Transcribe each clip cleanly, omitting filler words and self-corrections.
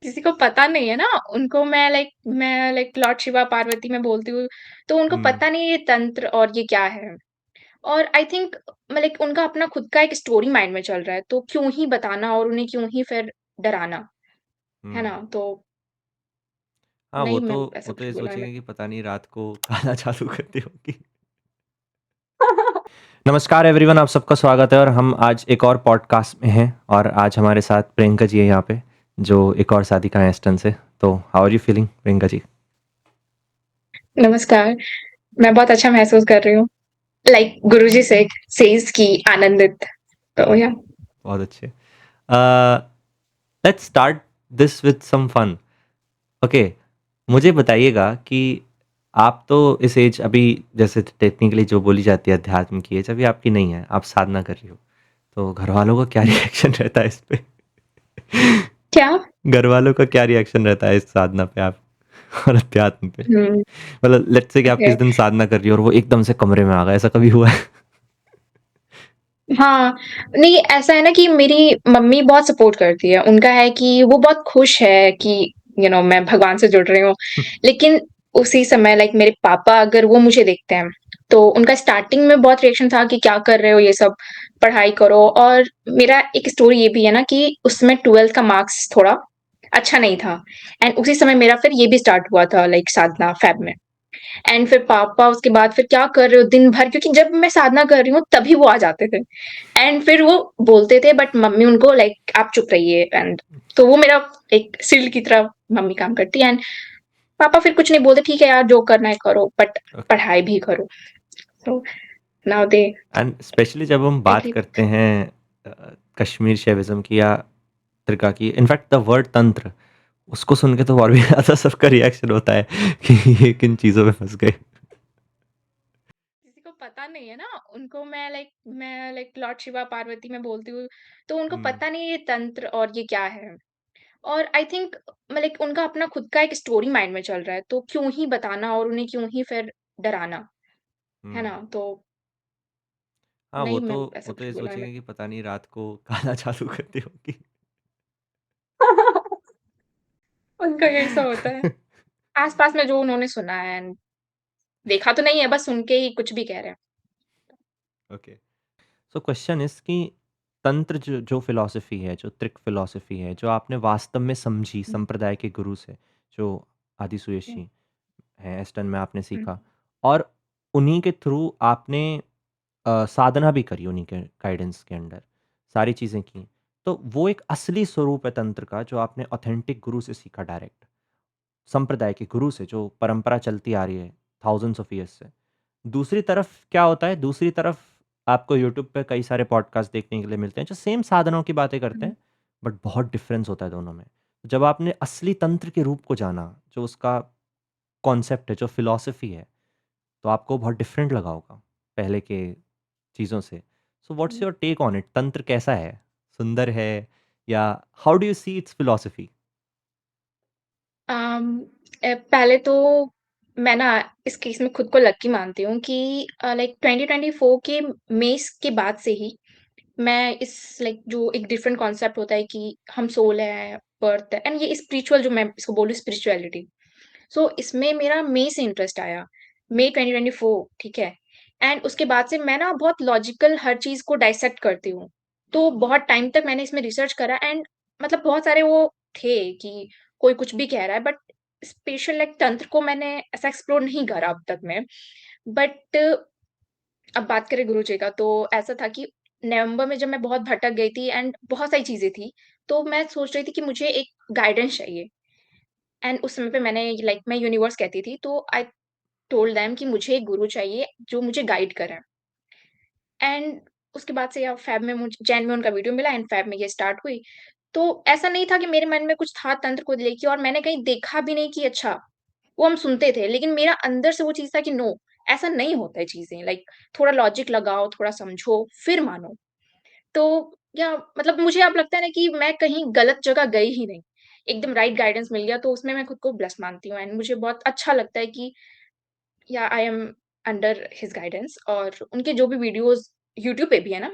किसी को पता नहीं है ना, उनको मैं लॉर्ड शिवा पार्वती मैं बोलती हूँ, तो उनको हुँ, पता नहीं ये तंत्र और ये क्या है। और आई थिंक उनका अपना खुद का एक स्टोरी माइंड में चल रहा है, तो क्यों ही बताना और उन्हें क्यों ही फिर डराना, है हुँ। ना? तो हाँ, नहीं मैं वो ऐसा तो कुछ ये बोला है सोचेंगे कि पता नहीं रात को खाना चालू कर दी होगी। नमस्कार एवरीवन, आप सबका स्वागत है और हम आज एक और पॉडकास्ट में हैं और आज हमारे साथ प्रियंका जी है यहाँ पे, जो एक और शादी का एस्टन से। तो how are you feeling Priyanka ji? नमस्कार, मैं बहुत अच्छा महसूस कर रही हूँ। गुरुजी से सेज की आनंदित। तो या बहुत अच्छे। Let's start this with some fun. Okay, मुझे बताइएगा कि आप तो इस एज अभी जैसे टेक्निकली जो बोली जाती है अध्यात्म की एज अभी आपकी नहीं है, आप साधना कर रही हो। तो घरवालों का क्या रिएक्शन रहता है इस पे? क्या? घरवालों का क्या रिएक्शन रहता है इस साधना पे आप और अध्यात्म पे? हुँ, मतलब लेट्स से कि आप ओके। किस दिन साधना कर रही हो और वो एकदम से कमरे में आ गए, ऐसा कभी हुआ है? हाँ, नहीं ऐसा है ना कि मेरी मम्मी बहुत सपोर्ट करती है। उनका है कि वो बहुत खुश है कि मैं भगवान से जुड़ रही हूँ। लेकिन उसी समय मेरे पापा अगर वो मुझे देखते हैं, तो उनका स्टार्टिंग में बहुत रिएक्शन था कि क्या कर रहे हो ये सब, पढ़ाई करो। और मेरा एक स्टोरी ये भी है ना कि उसमें 12th का मार्क्स थोड़ा अच्छा नहीं था। एंड उसी समय मेरा फिर ये भी स्टार्ट हुआ था साधना फ़ेब में। एंड फिर पापा उसके बाद फिर क्या कर रहे हो दिन भर, क्योंकि जब मैं साधना कर रही हूँ तभी वो आ जाते थे। एंड फिर वो बोलते थे बट मम्मी उनको आप चुप रहिए। एंड तो वो मेरा एक शील्ड की तरह मम्मी काम करती है। एंड पापा फिर कुछ नहीं बोलते, ठीक है यार जो करना है करो बट ओके। पढ़ाई भी करो। So now they and specially जब हम बात एग्री। करते हैं कश्मीर शैविज़्म की या त्रिका की, इनफैक्ट द वर्ड तंत्र, उसको सुन के तो और भी ज़्यादा सबका रिएक्शन होता है कि ये किन चीज़ों में फँस गए। किसी को पता नहीं है ना, उनको मैं लॉर्ड शिवा पार्वती मैं बोलती हूँ, तो उनको हुँ, पता नहीं ये तंत्र और ये क्या है। और आई थिंक उनका अपना खुद का एक स्टोरी माइंड में चल रहा है, तो क्यों ही बताना और उन्हें क्यों ही फिर डराना, है हुँ। ना? तो हाँ, नहीं मैं वो ऐसा तो कुछ ये बोला है। सोचेंगे कि पता नहीं रात को खाना चालू कर दी होगी। उनका यही सब होता है। आस-पास में जो उन्होंने सुना है एंड देखा तो नहीं है, बस सुन के ही कुछ भी कह रहे हैं। ओके। सो क्वेश्चन इज़ कि तंत्र जो जो फ़िलॉसफ़ी है, जो त्रिक फ़िलॉसफ़ी है, जो आपने वास्तव में समझी हुँ, संप्रदाय के गुरु से, जो आदि हुँ, सुयेशी हैं, एस्टन में आपने हुँ, सीखा और उन्हीं के थ्रू आपने साधना भी करी उन्हीं के गाइडेंस के अंडर, सारी चीज़ें की। तो वो एक असली स्वरूप है तंत्र का जो आपने ऑथेंटिक गुरु से सीखा डायरेक्ट, संप्रदाय के गुरु से जो परंपरा चलती आ रही है थाउज़ेंड्स ऑफ ईयर्स से। दूसरी तरफ क्या होता है, दूसरी तरफ आपको यूट्यूब पे कई सारे पॉडकास्ट देखने के लिए मिलते हैं जो सेम साधनों की बातें करते हुँ, हैं, बट बहुत डिफरेंस होता है दोनों में। जब आपने असली तंत्र के रूप को जाना, जो उसका कॉन्सेप्ट है, जो फिलॉसफी है, तो आपको बहुत डिफरेंट लगा होगा पहले के चीज़ों से। So what's hmm. Your take on it? तंत्र कैसा है? सुंदर है या how do you see its philosophy? अम, पहले तो मैं ना इस केस में खुद को लकी मानती हूँ कि 2024 के मई के बाद से ही मैं इस जो एक डिफरेंट कॉन्सेप्ट होता है कि हम सोल है, बर्थ है एंड ये स्पिरिचुअल जो मैं इसको बोलूँ स्पिरिचुअलिटी। सो इसमें मेरा मई से इंटरेस्ट आया, मई 2024 ठीक है? एंड उसके बाद से मैं ना बहुत लॉजिकल हर चीज़ को डाइसेक्ट करती हूँ। तो बहुत टाइम तक मैंने इसमें रिसर्च करा एंड बहुत सारे वो थे कि कोई कुछ भी कह रहा है बट स्पेशल तंत्र को मैंने ऐसा एक्सप्लोर नहीं करा अब तक में। बट अब बात करें गुरु जी का तो ऐसा था कि नवंबर में जब मैं बहुत भटक गई थी एंड बहुत सारी चीज़ें थी, तो मैं सोच रही थी कि मुझे एक गाइडेंस चाहिए। एंड उस समय पे मैंने मैं यूनिवर्स कहती थी, तो आई टोल्ड देम कि मुझे एक गुरु चाहिए जो मुझे गाइड करे। एंड उसके बाद से अब फ़ेब में मुझे जैन में उनका वीडियो मिला एंड फ़ेब में ये स्टार्ट हुई। तो ऐसा नहीं था कि मेरे मन में कुछ था तंत्र को लेके और मैंने कहीं देखा भी नहीं कि अच्छा, वो हम सुनते थे, लेकिन मेरा अंदर से वो चीज़ था कि नो, ऐसा नहीं होता है चीज़ें। थोड़ा लॉजिक लगाओ, थोड़ा समझो, फिर मानो। तो या मुझे अब लगता है ना कि मैं कहीं गलत जगह गई ही नहीं। एकदम राइट गाइडेंस मिल गया, तो उसमें मैं खुद को ब्लेस्ड मानती हूँ एंड मुझे बहुत अच्छा लगता है कि या I am under his guidance. और उनके जो भी वीडियोज़ यूट्यूब पे भी है ना,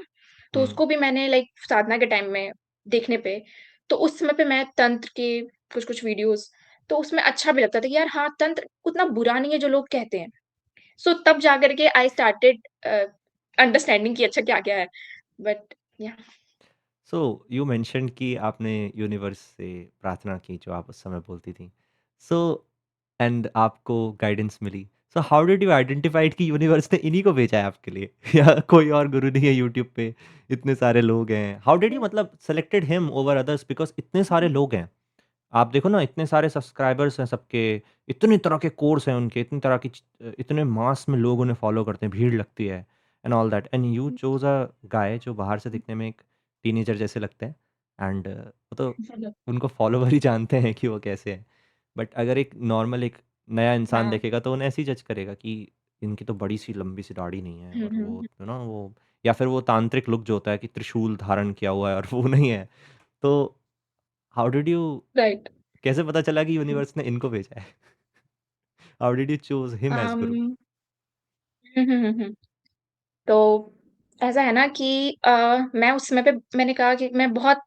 तो हुँ, उसको भी मैंने साधना के टाइम में देखने पे, तो उस समय पे मैं तंत्र के कुछ-कुछ वीडियोज़, तो उसमें अच्छा भी लगता था कि यार हाँ, तंत्र उतना बुरा नहीं है जो लोग कहते हैं। सो तब जाकर के आई स्टार्टेड अंडरस्टैंडिंग कि अच्छा क्या-क्या है। बट या सो यू मेंशन्ड कि आपने यूनिवर्स से प्रार्थना की जो आप उस समय बोलती थी। सो एंड आपको गाइडेंस मिली। So how did you identified कि यूनिवर्स ने इन्हीं को भेजा है आपके लिए या कोई और गुरु नहीं है यूट्यूब पे, इतने सारे लोग हैं। हाउ डिड यू मतलब selected him over others because इतने सारे लोग हैं। आप देखो ना इतने सारे सब्सक्राइबर्स हैं सबके, इतनी तरह के कोर्स हैं उनके, इतनी तरह की इतने मास में लोग उन्हें फॉलो करते हैं, भीड़ लगती है and all that and you chose a guy जो बाहर से दिखने में एक टीनेजर जैसे लगते हैं एंड वो तो उनको फॉलोवर ही जानते हैं कि वो कैसे हैं। बट अगर एक नॉर्मल एक नया इंसान हाँ। देखेगा तो उन्हें ऐसे ही जज करेगा कि इनकी तो बड़ी-सी लंबी-सी दाढ़ी नहीं है हुँ, और वो हुँ। वो या फिर वो तांत्रिक लुक जो होता है कि त्रिशूल धारण किया हुआ है और वो नहीं है। तो हाउ डिड यू राइट। कैसे पता चला कि यूनिवर्स ने इनको भेजा है? How did you choose him as um, guru? हुँ, हुँ, हुँ, हुँ। तो ऐसा है ना कि मैं उस समय पे मैंने कहा कि मैं बहुत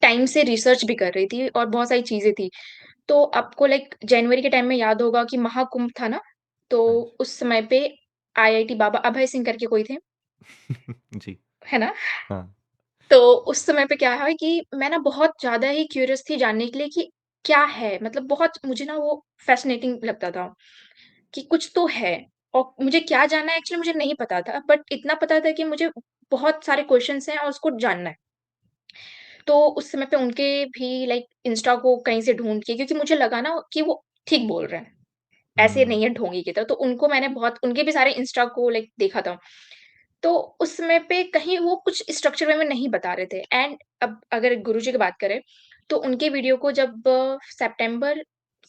टाइम से रिसर्च भी कर रही थी और बहुत सारी चीज़ें थी। तो आपको लाइक जनवरी के टाइम में याद होगा कि महाकुंभ था ना, तो हाँ जी। उस समय पे आईआईटी बाबा अभय सिंह करके कोई थे, जी, है ना? हाँ। तो उस समय पे क्या है कि मैं ना बहुत ज़्यादा ही क्यूरियस थी जानने के लिए कि क्या है? मतलब बहुत मुझे ना वो फ़ैसिनेटिंग लगता था कि कुछ तो है और मुझे क्या जानना है एक्चुअली मुझे नहीं पता था, बट इतना पता था कि मुझे बहुत सारे क्वेश्चन्स हैं और उसको जानना है। तो उस समय पे उनके भी लाइक इंस्टा को कहीं से ढूँढ के क्योंकि मुझे लगा ना कि वो ठीक बोल रहे हैं, ऐसे हुँ, नहीं है ढोंगी की तरह, तो उनको मैंने बहुत उनके भी सारे इंस्टा को लाइक देखा था। तो उस समय पे कहीं वो कुछ स्ट्रक्चर वे में नहीं बता रहे थे एंड अब अगर गुरुजी की बात करें, तो उनके वीडियो को जब सितंबर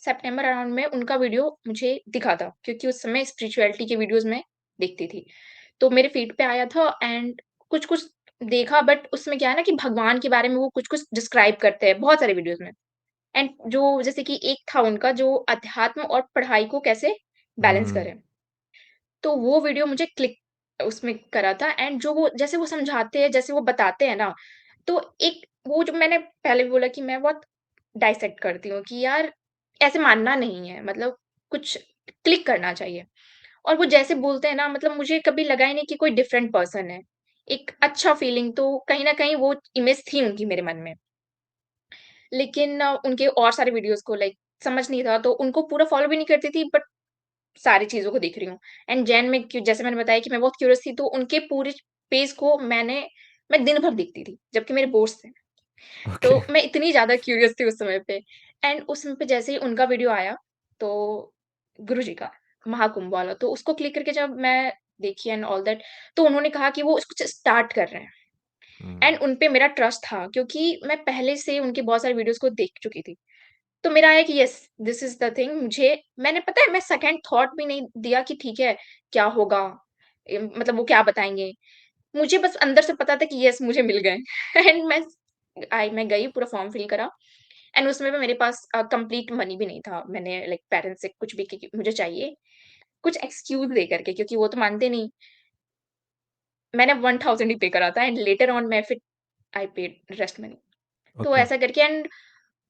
सितंबर अराउंड में उनका वीडियो मुझे दिखा था, क्योंकि उस समय स्पिरिचुअलिटी के वीडियोज़ मैं देखती थी। तो मेरे फीड पे आया था एंड कुछ-कुछ देखा बट उसमें क्या है ना कि भगवान के बारे में वो कुछ-कुछ डिस्क्राइब करते हैं, बहुत सारे वीडियोज़ में एंड जो जैसे कि एक था उनका जो अध्यात्म और पढ़ाई को कैसे बैलेंस हुँ, करें। तो वो वीडियो मुझे क्लिक उसमें करा था एंड जो वो जैसे वो समझाते हैं, जैसे वो बताते हैं ना, तो एक वो जो मैंने पहले भी बोला कि मैं बहुत डाइसेक्ट करती हूँ कि यार ऐसे मानना नहीं है, मतलब कुछ क्लिक करना चाहिए। और वो जैसे बोलते हैं ना मतलब मुझे कभी लगा ही नहीं कि कोई डिफरेंट पर्सन है। एक अच्छा फीलिंग तो कहीं न कहीं वो इमेज थी उनकी मेरे मन में। लेकिन उनके और सारे वीडियोज़ को लाइक समझ नहीं था तो उनको पूरा फॉलो भी नहीं करती थी बट सारी चीज़ों को देख रही हूँ। एंड जैन में क्यू जैसे मैंने बताया कि मैं बहुत क्यूरियस थी, तो उनके पूरे पेज को मैं दिन भर देखती थी, जबकि मेरे बोर्ड्स थे। ओके। तो मैं इतनी ज़्यादा क्यूरियस थी उस समय पे एंड उस समय पे जैसे ही उनका वीडियो आया, तो गुरुजी का, महाकुंभ वाला, तो उसको क्लिक करके जब मैं देखी एंड ऑल दैट, तो उन्होंने कहा कि वो कुछ स्टार्ट कर रहे हैं हुँ, एंड उन पे मेरा ट्रस्ट था क्योंकि मैं पहले से उनके बहुत सारे वीडियोज़ को देख चुकी थी। तो मेरा है कि yes this is the thing मुझे मैंने पता है मैं सेकंड थॉट भी नहीं दिया कि ठीक है, क्या होगा? मतलब वो क्या बताएँगे? मुझे बस अंदर से पता था कि येस मुझे मिल गए एंड मैं गई पूरा फॉर्म फिल करा एंड उसमें भी मेरे पास कंप्लीट मनी भी नहीं था। मैंने लाइक पेरेंट्स से कुछ भी कि मुझे चाहिए, कुछ एक्सक्यूज़ दे करके क्योंकि वो तो मानते नहीं। मैंने 1000 ही पे करा था एंड लेटर ऑन मैं फिर आई पेड रेस्ट मनी। तो ओके। ऐसा करके एंड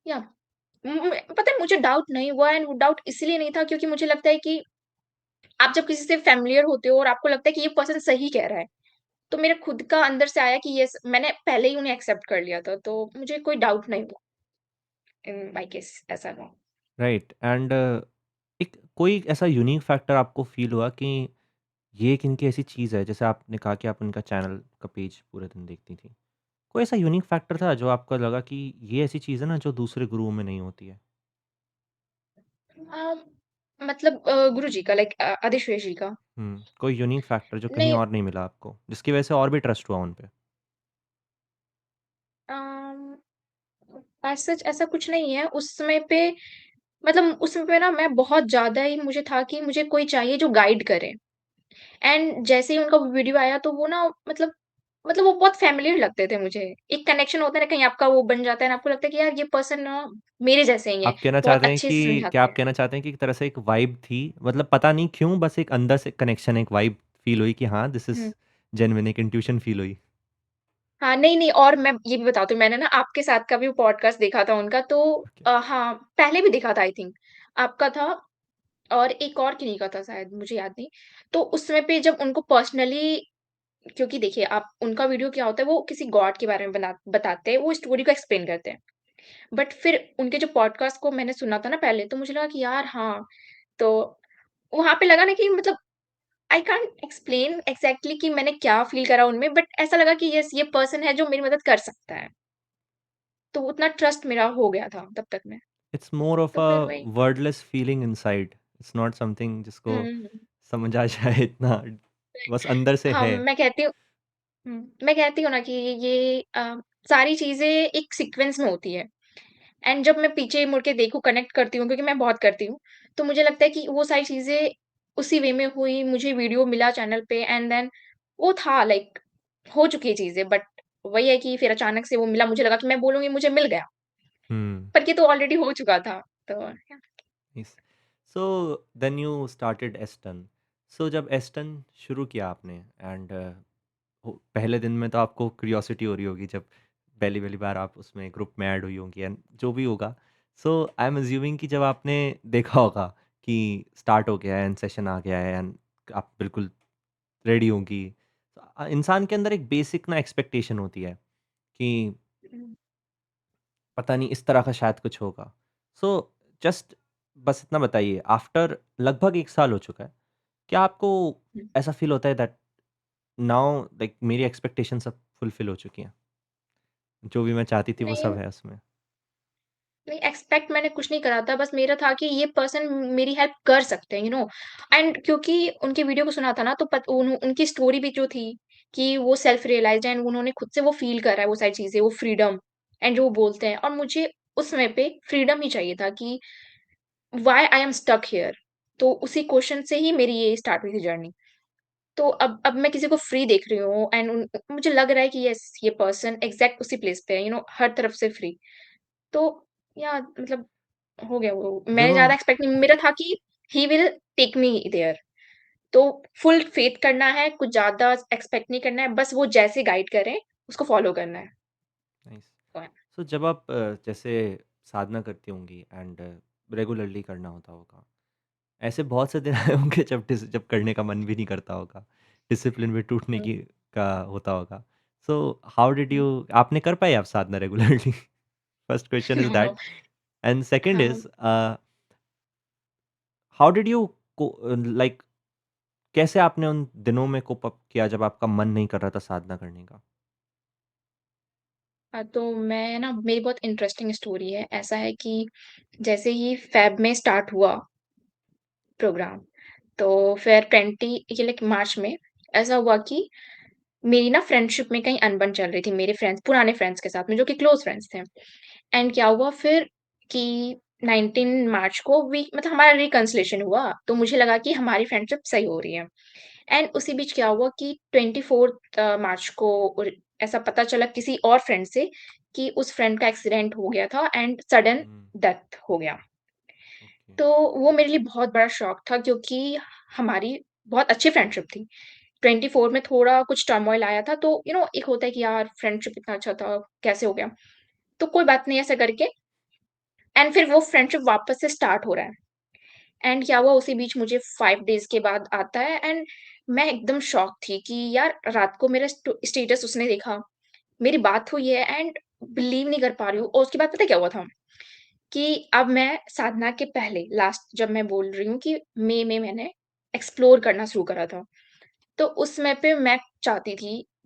या पता है मुझे डाउट नहीं हुआ एंड वो डाउट इसलिए नहीं था क्योंकि मुझे लगता है कि आप जब किसी से फ़ैमिलियर होते हो और आपको लगता है कि ये पर्सन सही कह रहा है, तो मेरे खुद का अंदर से आया कि येस मैंने पहले ही उन्हें एक्सेप्ट कर लिया था, तो मुझे कोई डाउट नहीं हुआ इन माय केस ऐसा रहा। राइट एंड एक कोई ऐसा यूनिक फैक्टर आपको फ़ील हुआ कि ये एक इनकी ऐसी चीज़ है, जैसे आपने कहा कि आप उनका चैनल का पेज पूरे दिन देखती थीं। कोई ऐसा यूनिक फैक्टर था जो आपको लगा कि ये ऐसी चीज़ है ना जो दूसरे गुरुओं में नहीं होती है? अ, मतलब गुरुजी का लाइक अधिशेष जी का? कोई यूनिक फैक्टर जो कहीं नहीं और नहीं मिला आपको, जिसकी वजह से और भी ट्रस्ट हुआ उन पे? अम, एज़ सच ऐसा कुछ नहीं है, उस समय पे मतलब उस समय पे ना मैं बहुत ज़्यादा ही मुझे था कि मुझे कोई चाहिए जो गाइड करे। एंड जैसे ही उनका वीडियो आया तो वो ना मतलब वो बहुत फ़ैमिलियर लगते थे मुझे। एक कनेक्शन होता है ना कहीं आपका वो बन जाता है ना आपको लगता है कि यार ये पर्सन ना मेरे जैसे ही है, आप कहना बहुत चाहते हैं अच्छे कि से क्या समझाते आप हैं। कहना चाहते हैं कि एक तरह से एक वाइब थी, मतलब पता नहीं क्यों बस एक अंदर से कनेक्शन, एक वाइब फ़ील हुई कि हाँ, दिस इज़ हुँ। जेन्युइन, एक इंट्यूशन फ़ील हुई? हाँ, नहीं, और मैं ये भी बताती हूँ, मैंने ना आपके साथ का भी पॉडकास्ट देखा था उनका, तो ओके। हाँ, पहले भी देखा था आई थिंक, आपका था और एक और किन्हीं का था शायद, मुझे याद नहीं। तो उस समय पे जब उनको पर्सनली, क्योंकि देखिए आप उनका वीडियो क्या होता है, वो किसी गॉड के बारे में बताते हैं, वो स्टोरी को एक्सप्लेन करते हैं। बट फिर उनके जो पॉडकास्ट को मैंने सुना था ना पहले, तो मुझे लगा कि यार हाँ, तो वहाँ पे लगा ना कि मतलब आई कांट एक्सप्लेन एग्ज़ैक्टली कि मैंने क्या फ़ील करा उनमें, बट ऐसा लगा कि यस, ये पर्सन है जो मेरी मदद कर सकता है। तो उतना ट्रस्ट मेरा हो गया था तब तक में। इट्स मोर ऑफ तो अ फिर वही। Wordless feeling inside. It's not something जिसको हुँ। समझ आ जाए इतना, बस अंदर से हाँ, है। मैं कहती हूँ ना कि ये सारी चीज़ें एक सीक्वेंस में होती है। एंड जब मैं पीछे मुड़ के देखूँ, कनेक्ट करती हूँ, क्योंकि मैं बहुत करती हूँ, तो मुझे लगता है कि वो सारी चीज़ें उसी वे में हुई, मुझे वीडियो मिला चैनल पे एंड देन वो था लाइक हो चुकी है चीज़ें, बट वही है कि फिर अचानक से वो मिला, मुझे लगा कि मैं बोलूँगी मुझे मिल गया, हुँ। पर ये तो ऑलरेडी हो चुका था। तो nice. So then you started एस्टन। सो जब एस्टन शुरू किया आपने एंड पहले दिन में तो आपको क्यूरियोसिटी हो रही होगी जब पहली पहली बार आप उसमें ग्रुप में ऐड हुई होंगी एंड जो भी होगा। सो आई एम अज्यूमिंग कि जब आपने देखा होगा कि स्टार्ट हो गया है एंड सेशन आ गया है एंड आप बिल्कुल रेडी होंगी, तो इंसान के अंदर एक बेसिक ना एक्सपेक्टेशन होती है कि हुँ, पता नहीं इस तरह का शायद कुछ होगा। सो जस्ट बस इतना बताइए, आफ्टर लगभग 1 साल हो चुका है, क्या आपको हुँ। ऐसा फ़ील होता है दैट नाउ लाइक मेरी एक्सपेक्टेशंस सब फुलफ़िल हो चुकी हैं? जो भी मैं चाहती थी वो नहीं, सब है उसमें? नहीं एक्सपेक्ट मैंने कुछ नहीं करा था, बस मेरा था कि ये पर्सन मेरी हेल्प कर सकते हैं, एंड क्योंकि उनके वीडियो को सुना था ना, तो उनकी स्टोरी भी जो थी कि वो सेल्फ रियलाइज्ड एंड उन्होंने खुद से वो फ़ील करा है वो सारी चीज़ें, वो फ्रीडम एंड जो वो बोलते हैं, और मुझे उस समय पे फ्रीडम ही चाहिए था कि why I am stuck here. तो उसी क्वेश्चन से ही मेरी ये स्टार्ट हुई थी जर्नी। तो अब मैं किसी को फ्री देख रही हूँ एंड मुझे लग रहा है कि यस, ये पर्सन एग्ज़ैक्ट उसी प्लेस पे है, हर तरफ से फ्री। तो या मतलब हो गया वो। जब मैंने हम ज़्यादा एक्सपेक्ट नहीं, मेरा था कि he will take me there. तो फुल फेथ करना है, कुछ ज़्यादा एक्सपेक्ट नहीं करना है, बस वो जैसे गाइड करें, उसको फॉलो करना है। नाइस। तो है। सो जब आप जैसे साधना करती होंगी एंड रेगुलरली करना होता होगा, ऐसे बहुत से दिन आए होंगे जब करने का मन भी नहीं करता होगा, डिसिप्लिन भी टूटने हुँ, की का होता होगा। So how did hmm. You आपने कर पाई आप साधना regularly? First question is that and second हाँ, इज़ हाउ डिड यू को लाइक कैसे आपने उन दिनों में कोप अप किया जब आपका मन नहीं कर रहा था साधना करने का? तो मैं ना मेरी बहुत इंटरेस्टिंग स्टोरी है। ऐसा है कि जैसे ही फ़ेब में स्टार्ट हुआ प्रोग्राम, तो फिर 20 ये लाइक मार्च में ऐसा हुआ कि मेरी ना फ्रेंडशिप में कहीं अनबन चल रही थी मेरे फ्रेंड्स, पुराने फ्रेंड्स के साथ में, जो कि क्लोज़ फ्रेंड्स थे। एंड क्या हुआ फिर कि 19 मार्च को वी मतलब हमारा रिकन्सिलिएशन हुआ, तो मुझे लगा कि हमारी फ्रेंडशिप सही हो रही है। एंड उसी बीच क्या हुआ कि 24th मार्च को ऐसा पता चला किसी और फ्रेंड से कि उस फ्रेंड का एक्सीडेंट हो गया था एंड सडन हुँ, डेथ हो गया। ओके। तो वो मेरे लिए बहुत बड़ा शॉक था, क्योंकि हमारी बहुत अच्छी फ्रेंडशिप थी। 24 में थोड़ा कुछ टर्मॉइल आया था, तो एक होता है कि यार फ्रेंडशिप इतना अच्छा था, कैसे हो गया? तो कोई बात नहीं ऐसा करके एंड फिर वो फ्रेंडशिप वापस से स्टार्ट हो रहा है। एंड क्या हुआ उसी बीच मुझे 5 डेज़ के बाद आता है एंड मैं एकदम शॉक थी कि यार रात को मेरा स्टेटस उसने देखा, मेरी बात हुई है एंड बिलीव नहीं कर पा रही हूँ। और उसके बाद पता है क्या हुआ था? कि अब मैं साधना के पहले लास्ट जब मैं बोल रही हूँ कि मई में मैंने एक्सप्लोर करना शुरू करा था। तो उस समय पे मैं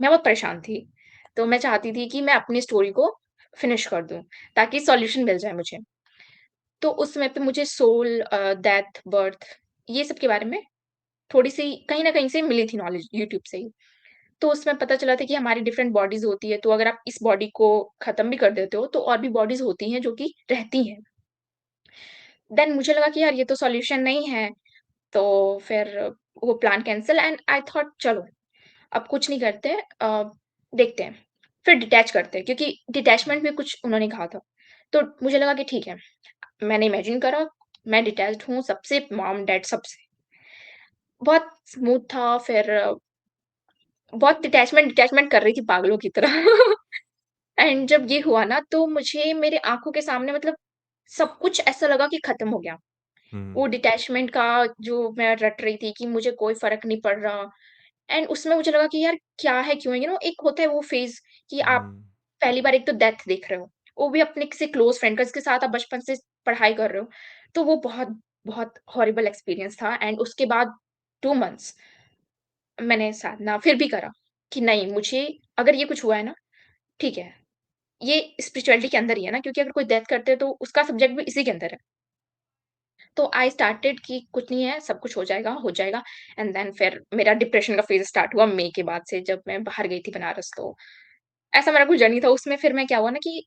बहुत परेशान थी। तो मैं चाहती थी कि मैं अपनी स्टोरी को फिनिश कर दूँ, ताकि सॉल्यूशन मिल जाए मुझे। तो उस समय पे मुझे सोल डेथ, बर्थ ये सब के बारे में थोड़ी-सी कहीं न कहीं से मिली थी नॉलेज यूट्यूब से ही। तो उसमें पता चला था कि हमारी डिफरेंट बॉडीज़ होती है, तो अगर आप इस बॉडी को खत्म भी कर देते हो, तो और भी बॉडीज़ होती हैं जो कि रहती हैं। देन मुझे लगा कि यार ये तो सॉल्यूशन नहीं है, तो फिर वो plan cancel and I thought चलो अब कुछ नहीं करते देखते हैं। फिर डिटैच करते हैं, क्योंकि डिटैचमेंट भी कुछ उन्होंने कहा था। तो मुझे लगा कि ठीक है, मैंने इमेजिन करा, मैं डिटैच्ड हूँ सबसे, मॉम, डैड सबसे। बहुत स्मूथ था, फिर बहुत डिटैचमेंट कर रही थी पागलों की तरह। एंड जब ये हुआ ना तो मुझे मेरे आँखों के सामने मतलब सब कुछ ऐसा लगा कि खत्म हो गया। हुँ, वो डिटैचमेंट का जो मैं रट रही थी कि मुझे कोई फ़र्क नहीं पड़ रहा एंड उसमें मुझे लगा कि यार क्या है, क्यों है? एक होता है वो फ़ेज़ कि आप हुँ, पहली बार एक तो डेथ देख रहे हो, वो भी अपने किसी क्लोज़ फ्रेंड का जिसके साथ आप बचपन से पढ़ाई कर रहे हो। तो वो बहुत, बहुत हॉरिबल एक्सपीरियंस था एंड उसके बाद 2 मंथ्स मैंने साधना फिर भी करा कि नहीं मुझे अगर ये कुछ हुआ है ना, ठीक है, ये स्पिरिचुअलिटी के अंदर ही है ना क्योंकि अगर कोई डेथ करते हैं तो उसका सब्जेक्ट भी इसी के अंदर है। तो आई स्टार्टेड कि कुछ नहीं है, सब कुछ हो जाएगा एंड देन फिर मेरा डिप्रेशन का फेज़ स्टार्ट हुआ मई के बाद से जब मैं बाहर गई थी बनारस तो, ऐसा मेरा कुछ जर्नी था उसमें फिर मैं क्या हुआ ना कि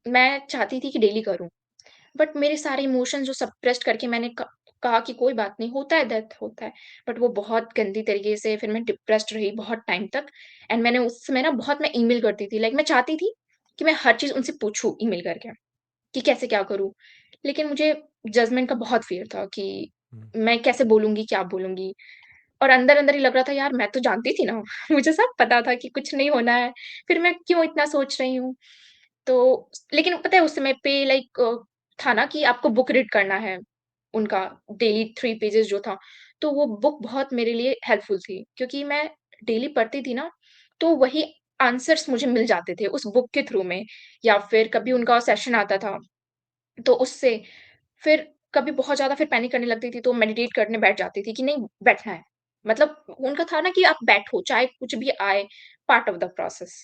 मैं चाहती थी कि डेली करूँ, बट मेरे सारे इमोशंस जो सप्रेस्ड करके मैंने कहा कि कोई बात नहीं, होता है डेथ होता है, बट वो बहुत गंदी तरीके से फिर मैं डिप्रेस्ड रही बहुत टाइम तक एंड मैंने उस समय ना बहुत मैं ईमेल करती थी, लाइक मैं चाहती थी कि मैं हर चीज़ उनसे पूछूँ ईमेल करके। कि कैसे क्या करूँ? लेकिन मुझे जजमेंट का बहुत फ़ियर था कि हुँ, मैं कैसे बोलूँगी, क्या बोलूँगी? और अंदर-अंदर ही लग रहा था यार मैं तो जानती थी ना, मुझे सब पता था कि कुछ नहीं होना है, फिर मैं क्यों इतना सोच रही हूँ? तो लेकिन पता है उस समय पे लाइक था ना कि आपको बुक रीड करना है, उनका डेली 3 पेजेज़ जो था, तो वो बुक बहुत मेरे लिए हेल्पफुल थी क्योंकि मैं डेली पढ़ती थी ना, तो वही आंसर्स मुझे मिल जाते थे उस बुक के थ्रू में या फिर कभी उनका सेशन आता था तो उससे फिर कभी बहुत ज़्यादा फिर पैनिक करने लगती थी, तो मेडिटेट करने बैठ जाती थी कि नहीं बैठना है। मतलब उनका था ना कि आप बैठो, चाहे कुछ भी आए, पार्ट ऑफ द प्रोसेस।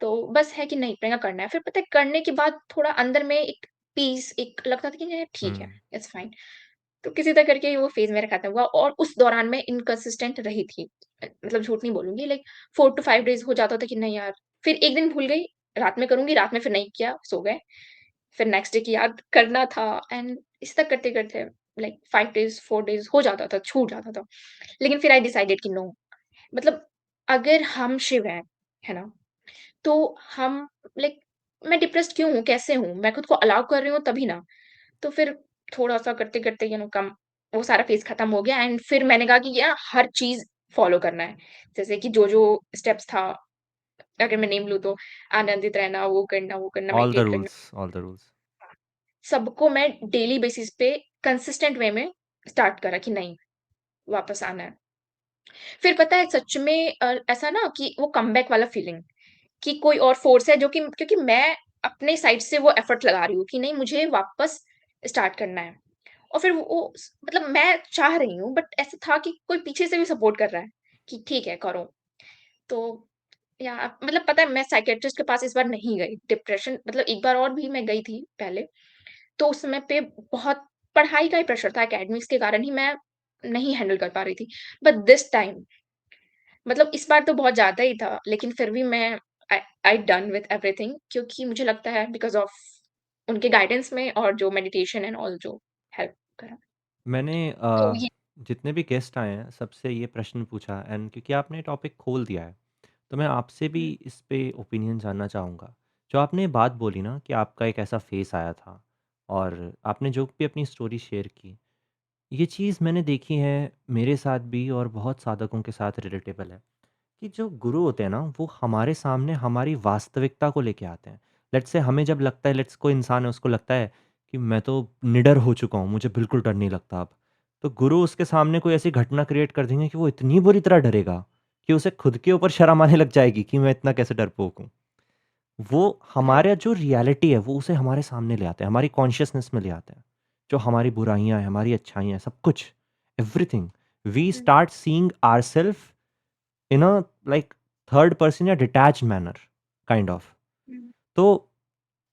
तो बस है कि नहीं प्रियंका करना है। फिर पता है करने के बाद थोड़ा अंदर में एक पीस एक लगता था कि नहीं ठीक है, हुँ, इट्स फाइन। तो किसी तरह करके वो फेज़ मेरा खत्म हुआ और उस दौरान मैं इनकंसिस्टेंट रही थी। मतलब झूठ नहीं बोलूँगी लाइक 4 टू 5 डेज़ हो जाता था कि नहीं यार, फिर एक दिन भूल गई, रात में करूँगी, रात में फिर नहीं किया, सो गए। फिर नेक्स्ट डे की याद करना था एंड इस तरह करते-करते लाइक 5 डेज़, 4 डेज़ हो जाता था, छूट जाता था। लेकिन फिर आई डिसाइडेड कि नो मतलब अगर हम शिव हैं, है ना? तो हम लाइक मैं डिप्रेस्ड क्यों हूँ, कैसे हूँ? मैं खुद को अलाउ कर रही हूँ तभी ना। तो फिर थोड़ा-सा करते-करते कम वो सारा फ़ेज़ खत्म हो गया एंड फिर मैंने कहा कि हर चीज़ फ़ॉलो करना है। जैसे कि जो-जो स्टेप्स था, अगर मैं नेम लूँ तो आनंदित रहना, वो करना, मेडिटेट करना। All the rules. सबको मैं डेली बेसिस पे कंसिस्टेंट वे में स्टार्ट करा कि नहीं, वापस आना है। फिर पता है सच में ऐसा ना कि वो कमबैक वाला फीलिंग कि कोई और फ़ोर्स है जो कि क्योंकि मैं अपने साइड से वो एफर्ट लगा रही हूँ कि नहीं मुझे वापस स्टार्ट करना है। और फिर वो मतलब मैं चाह रही हूँ बट ऐसा था कि कोई पीछे से भी सपोर्ट कर रहा है कि ठीक है करो। तो या मतलब पता है मैं साइकियाट्रिस्ट के पास इस बार नहीं गई। डिप्रेशन मतलब एक बार और भी मैं गई थी पहले। तो उस समय पे बहुत पढ़ाई का ही प्रेशर था एकेडमिक्स के कारण ही मैं नहीं हैंडल कर पा रही थी। बट दिस टाइम मतलब इस बार तो बहुत ज़्यादा ही था, लेकिन फिर भी मैं आई आई डन विथ एवरीथिंग क्योंकि मुझे लगता है बिकॉज़ ऑफ उनके गाइडेंस में और जो मेडिटेशन एंड ऑल जो हेल्प करा। मैंने तो ये जितने भी गेस्ट आए हैं सबसे ये प्रश्न पूछा एंड क्योंकि आपने टॉपिक खोल दिया है, तो मैं आपसे भी हुँ, इस पे ओपिनियन जानना चाहूँगा। जो आपने बात बोली ना कि आपका एक ऐसा फ़ेज़ आया था और आपने जो भी अपनी स्टोरी शेयर की, ये चीज़ मैंने देखी है मेरे साथ भी और बहुत साधकों के साथ रिलेटेबल है। कि जो गुरु होते हैं ना वो हमारे सामने हमारी वास्तविकता को लेके आते हैं। लेट्स से हमें जब लगता है लेट्स कोई इंसान है उसको लगता है कि मैं तो निडर हो चुका हूँ, मुझे बिल्कुल डर नहीं लगता अब। तो गुरु उसके सामने कोई ऐसी घटना क्रिएट कर देंगे कि वो इतनी बुरी तरह डरेगा कि उसे खुद के ऊपर शर्म आने लग जाएगी कि मैं इतना कैसे डरपोक हूँ। वो हुँ, हमारा जो रियलिटी है वो उसे हमारे सामने ले आते हैं, हमारी कॉन्शियसनेस में ले आते हैं। जो हमारी बुराइयाँ हैं, हमारी अच्छाइयाँ हैं, सब कुछ, everything. We hmm, start seeing ourselves in a like third person या डिटैच्ड मैनर काइंड ऑफ। हुँ, तो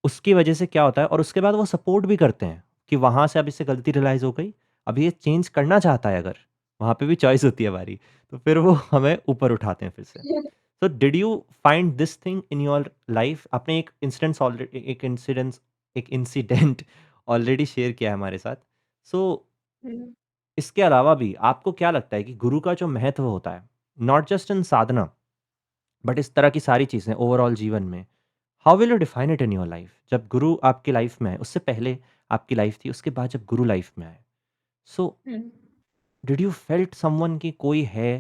उसकी वजह से क्या होता है और उसके बाद वो सपोर्ट भी करते हैं कि वहाँ से अब इससे गलती रियलाइज़ हो गई, अब ये चेंज करना चाहता है अगर, वहाँ पे भी चॉइस होती है हमारी, तो फिर वो हमें ऊपर उठाते हैं फिर से। हुँ, तो did you find this thing in your life? आपने एक इंसिडेंट ऑलरेडी शेयर किया है हमारे साथ। सो हुँ, इसके अलावा भी आपको क्या लगता है कि गुरु का जो महत्व होता है, not just in Sadhana but इस तरह की सारी चीज़ें ओवरऑल जीवन में, how will you define it in your life? जब गुरु आपकी लाइफ में आए, उससे पहले आपकी लाइफ थी, उसके बाद जब गुरु लाइफ में आए, सो हुँ। डिड यू फेल्ट समवन कि कोई है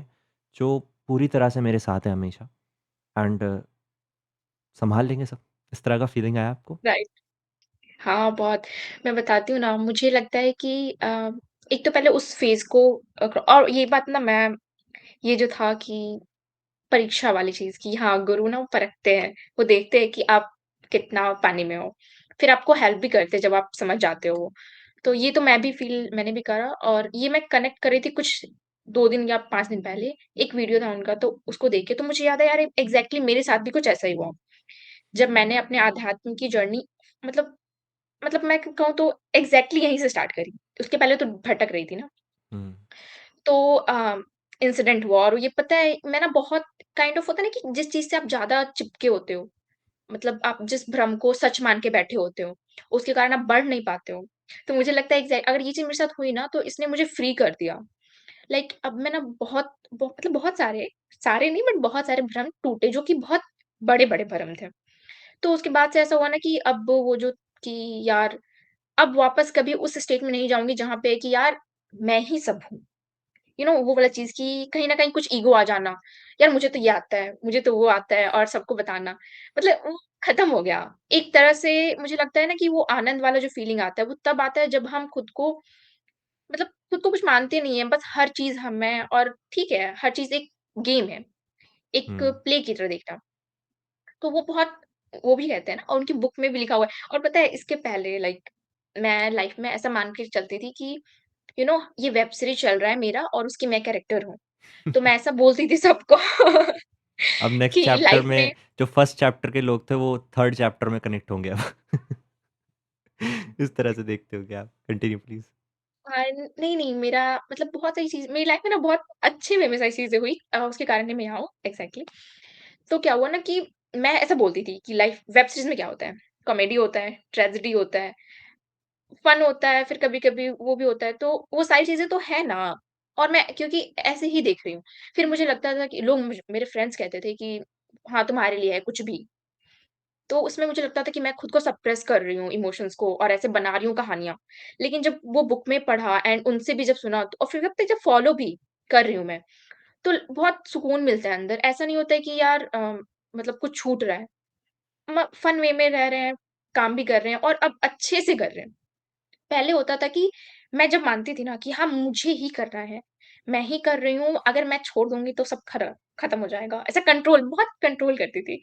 जो पूरी तरह से मेरे साथ है हमेशा एंड सँभाल लेंगे सब। इस तरह का फीलिंग आया आपको? राइट। हाँ, बहुत। मैं बताती हूँ ना, मुझे लगता है कि एक तो पहले उस फ़ेज़ को और ये बात ना मैं ये जो था कि परीक्षा वाली चीज़ कि हाँ, गुरु ना वो परखते हैं, वो देखते हैं कि आप कितना पानी में हो। फिर आपको हेल्प भी करते हैं जब आप समझ जाते हो। तो ये तो मैंने भी करा और ये मैं कनेक्ट कर रही थी कुछ 2 दिन या 5 दिन पहले, एक वीडियो था उनका तो उसको देख के तो मुझे याद है यार एग्ज़ैक्टली मेरे साथ भी कुछ ऐसा ही हुआ। जब मैंने अपने अध्यात्म की जर्नी मतलब मैं कहूँ तो एग्ज़ैक्टली यहीं से स्टार्ट करी। उसके पहले तो भटक रही थी ना। हुँ, तो इंसिडेंट हुआ और ये पता है मैं ना बहुत काइंड ऑफ होता है ना कि जिस चीज़ से आप ज़्यादा चिपके होते हो, मतलब आप जिस भ्रम को सच मान के बैठे होते हो, उसके कारण आप बढ़ नहीं पाते हो। तो मुझे लगता है अगर ये चीज़ मेरे साथ हुई ना तो इसने मुझे फ्री कर दिया। अब मैं ना मतलब बहुत सारे, सारे नहीं बट बहुत सारे भ्रम टूटे जो कि बहुत बड़े-बड़े भ्रम थे। तो उसके बाद से ऐसा हुआ ना कि अब वो जो कि यार अब वापस कभी उस स्टेट में नहीं जाऊँगी जहाँ पे कि यार मैं ही सब हूँ। वो वाला चीज़ कि कहीं न कहीं कुछ ईगो आ जाना, यार मुझे तो ये आता है, मुझे तो वो आता है और सबको बताना। मतलब वो खत्म हो गया। एक तरह से मुझे लगता है ना कि वो आनंद वाला जो फीलिंग आता है, वो तब आता है जब हम खुद को कुछ मानते नहीं हैं, बस हर चीज़ हम हैं और ठीक है, हर चीज़ एक गेम है, एक हुँ। प्ले की तरह देखना। तो वो भी कहते हैं ना और उनकी बुक में भी लिखा हुआ है और पता है इसके पहले मैं लाइफ़ में ऐसा मान के चलती थी कि ये वेब सीरीज़ चल रहा है मेरा और उसकी मैं कैरेक्टर हूँ। तो मैं ऐसा बोलती थी सबको अब नेक्स्ट कि चैप्टर लाइफ़ में में जो फर्स्ट चैप्टर के लोग थे वो थर्ड चैप्टर में कनेक्ट होंगे अब। इस तरह से देखते हो क्या आप? Continue please. नहीं, नहीं मेरा मतलब बहुत सारी चीज़ मेरी लाइफ़ में ना बहुत अच्छे वे में सारी चीज़ें हुई उसके कारण ही मैं यहाँ हूँ एग्ज़ैक्टली। तो क्या हुआ ना कि मैं ऐसा बोलती थी कि लाइफ़ वेब सीरीज़ में क्या होता है, कॉमेडी होता है, ट्रेजेडी होता है, फन होता है, फिर कभी-कभी वो भी होता है, तो वो सारी चीज़ें तो है ना और मैं क्योंकि ऐसे ही देख रही हूँ। फिर मुझे लगता था कि लोग मेरे फ्रेंड्स कहते थे कि हाँ, तुम्हारे लिए है कुछ भी। तो उसमें मुझे लगता था कि मैं खुद को सप्रेस कर रही हूँ इमोशंस को और ऐसे बना रही हूँ कहानियाँ। लेकिन जब वो बुक में पढ़ा एंड उनसे भी जब सुना तो और फिर जब फॉलो भी कर रही हूँ मैं, तो बहुत सुकून मिलता है अंदर। ऐसा नहीं होता है कि यार मतलब कुछ छूट रहा है। फन वे में रह रहे हैं, काम भी कर रहे हैं और अब अच्छे से कर रहे हैं। पहले होता था कि मैं जब मानती थी ना कि हाँ, मुझे ही करना है, मैं ही कर रही हूँ, अगर मैं छोड़ दूँगी तो सब खत्म हो जाएगा। ऐसा बहुत कंट्रोल करती थी।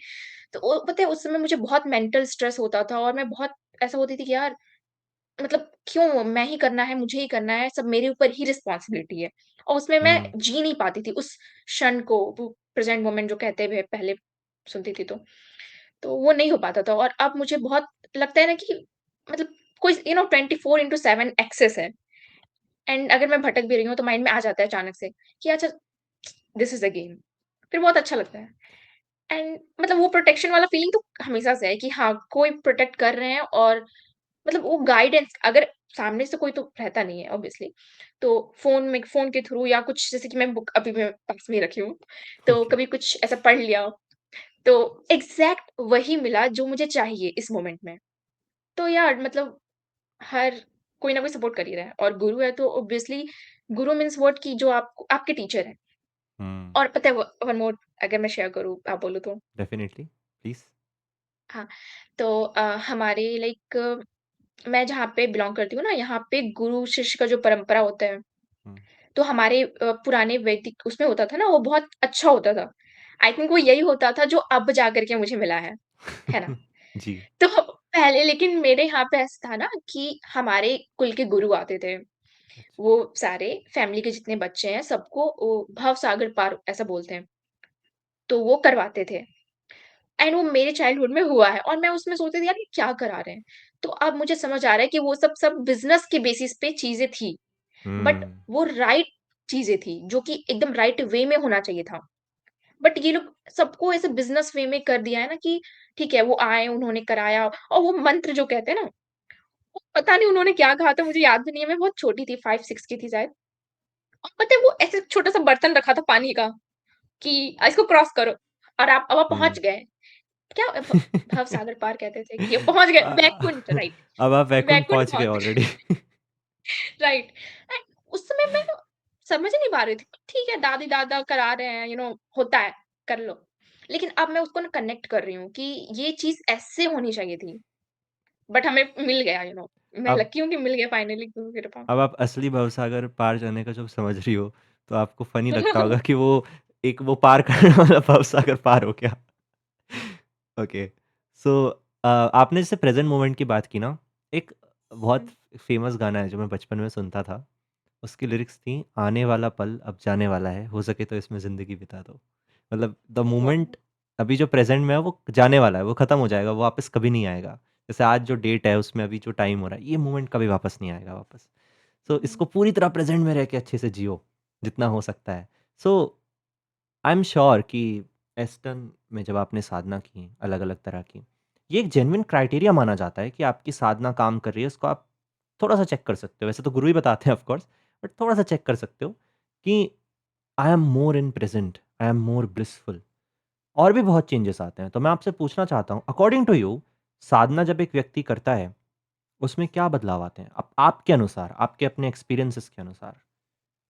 तो वो पता है उस समय मुझे बहुत मेंटल स्ट्रेस होता था और मैं बहुत ऐसा होती थी कि यार मतलब क्यों मैं ही करना है, मुझे ही करना है, सब मेरे ऊपर ही रिस्पॉन्सिबिलिटी है। और उसमें मैं हुँ, जी नहीं पाती थी उस क्षण को, वो प्रेज़ेंट मोमेंट जो कहते हुए पहले सुनती थी तो वो नहीं हो पाता था और अब मुझे बहुत लगता है ना कि मतलब कोई 24/7 एक्सेस है एंड अगर मैं भटक भी रही हूँ तो माइंड में आ जाता है अचानक से कि अच्छा दिस इज़ अ गेम फिर बहुत अच्छा लगता है एंड मतलब वो प्रोटेक्शन वाला फीलिंग तो हमेशा से है कि हाँ, कोई प्रोटेक्ट कर रहे हैं और मतलब वो गाइडेंस अगर सामने से कोई तो रहता नहीं है ऑब्वियसली, तो फ़ोन के थ्रू या कुछ जैसे कि मैं बुक अभी मैं पास में ही रखी हूँ, तो ओके। कभी कुछ ऐसा पढ़ लिया, तो एग्ज़ैक्ट वही मिला जो मुझे चाहिए इस मोमेंट में। तो यार मतलब हर कोई ना कोई सपोर्ट कर ही रहा है और गुरु है तो ऑब्वियसली गुरु मीन्स व्हाट कि जो आपको आपके टीचर हैं। हुँ, और पता है व वन मोर अगर मैं शेयर करूँ आप बोलो तो? Definitely, please. हाँ, तो हमारे मैं जहाँ पे बिलॉन्ग करती हूँ ना, यहाँ पे गुरु-शिष्य का जो परंपरा होता है, हुँ। तो हमारे पुराने वैदिक उसमें होता था ना, वो बहुत अच्छा होता था। आई थिंक वो यही होता था जो अब जाकर के मुझे मिला है ना? जी, तो पहले लेकिन मेरे यहाँ पे ऐसा था ना कि हमारे कुल के गुरु आते थे। अच्छा। वो सारे फैमिली के जितने बच्चे हैं सबको वो भवसागर पार ऐसा बोलते हैं, तो वो करवाते थे एंड वो मेरे चाइल्डहुड में हुआ है और मैं उसमें सोचती थी यार ये क्या करा रहे हैं? तो अब मुझे समझ आ रहा है कि वो सब बिज़नेस के बेसिस पे चीज़ें थी, बट हुँ, वो राइट चीज़ें थी, जो कि एकदम राइट वे में होना चाहिए था। बट ये लोग सबको ऐसे बिज़नेस वे में कर दिया है ना कि ठीक है, वो आए, उन्होंने कराया और वो मंत्र जो कहते हैं ना, वो पता नहीं उन्होंने क्या कहा था मुझे याद भी नहीं है, मैं बहुत छोटी थी 5-6 की थी शायद। और पता है वो ऐसे छोटा-सा बर्तन रखा था पानी का कि इसको क्रॉस करो और अब आप हुँ। पहुँच गए। क्या भवसागर पार कहते थे कि पहुँच गए वैकुंठ राइट, अब आप वैकुंठ वैकुंठ पहुँच गए पहुँच ऑलरेडी। राइट एंड उस समय मैं समझ नहीं पा रही थी। ठीक है, दादी-दादा करा रहे हैं, होता है, कर लो। लेकिन अब मैं उसको ना कनेक्ट कर रही हूँ कि ये चीज़ ऐसे होनी चाहिए थी, बट हमें मिल गया, मैं अब लकी हूँ कि मिल गया फाइनली गुरु की कृपा। अब आप असली भवसागर पार जाने का जब समझ रही हो, तो आपको फ़नी लगता होगा कि वो पार करने वाला भवसागर पार हो गया। ओके। सो आपने जैसे प्रेज़ेंट मोमेंट की बात की ना, एक बहुत हुँ, फ़ेमस गाना है जो मैं बचपन में सुनता था। उसकी लिरिक्स थी, आने वाला पल अब जाने वाला है, हो सके तो इसमें ज़िंदगी बिता दो। मतलब द वाह! मोमेंट अभी जो प्रेज़ेंट में है वो जाने वाला है, वो ख़त्म हो जाएगा, वो वापस कभी नहीं आएगा। जैसे आज जो डेट है उसमें अभी जो टाइम हो रहा है, ये मोमेंट कभी वापस नहीं आएगा वापस। सो हुँ, इसको पूरी तरह प्रेज़ेंट में रह के अच्छे से जियो, जितना हो सकता है। सो आई एम श्योर कि एस्टर्न में जब आपने साधना की, अलग-अलग तरह की, ये एक जेन्युइन क्राइटेरिया माना जाता है कि आपकी साधना काम कर रही है, उसको आप थोड़ा-सा चेक कर सकते हो। वैसे तो गुरु ही बताते हैं ऑफ कोर्स, बट थोड़ा-सा चेक कर सकते हो कि I am more in present, I am more blissful. और भी बहुत चेंजेस आते हैं। तो मैं आपसे पूछना चाहता हूँ, अकॉर्डिंग टू यू साधना जब एक व्यक्ति करता है, उसमें क्या बदलाव आते हैं? आपके अनुसार, आपके अपने एक्सपीरियंसेस के अनुसार?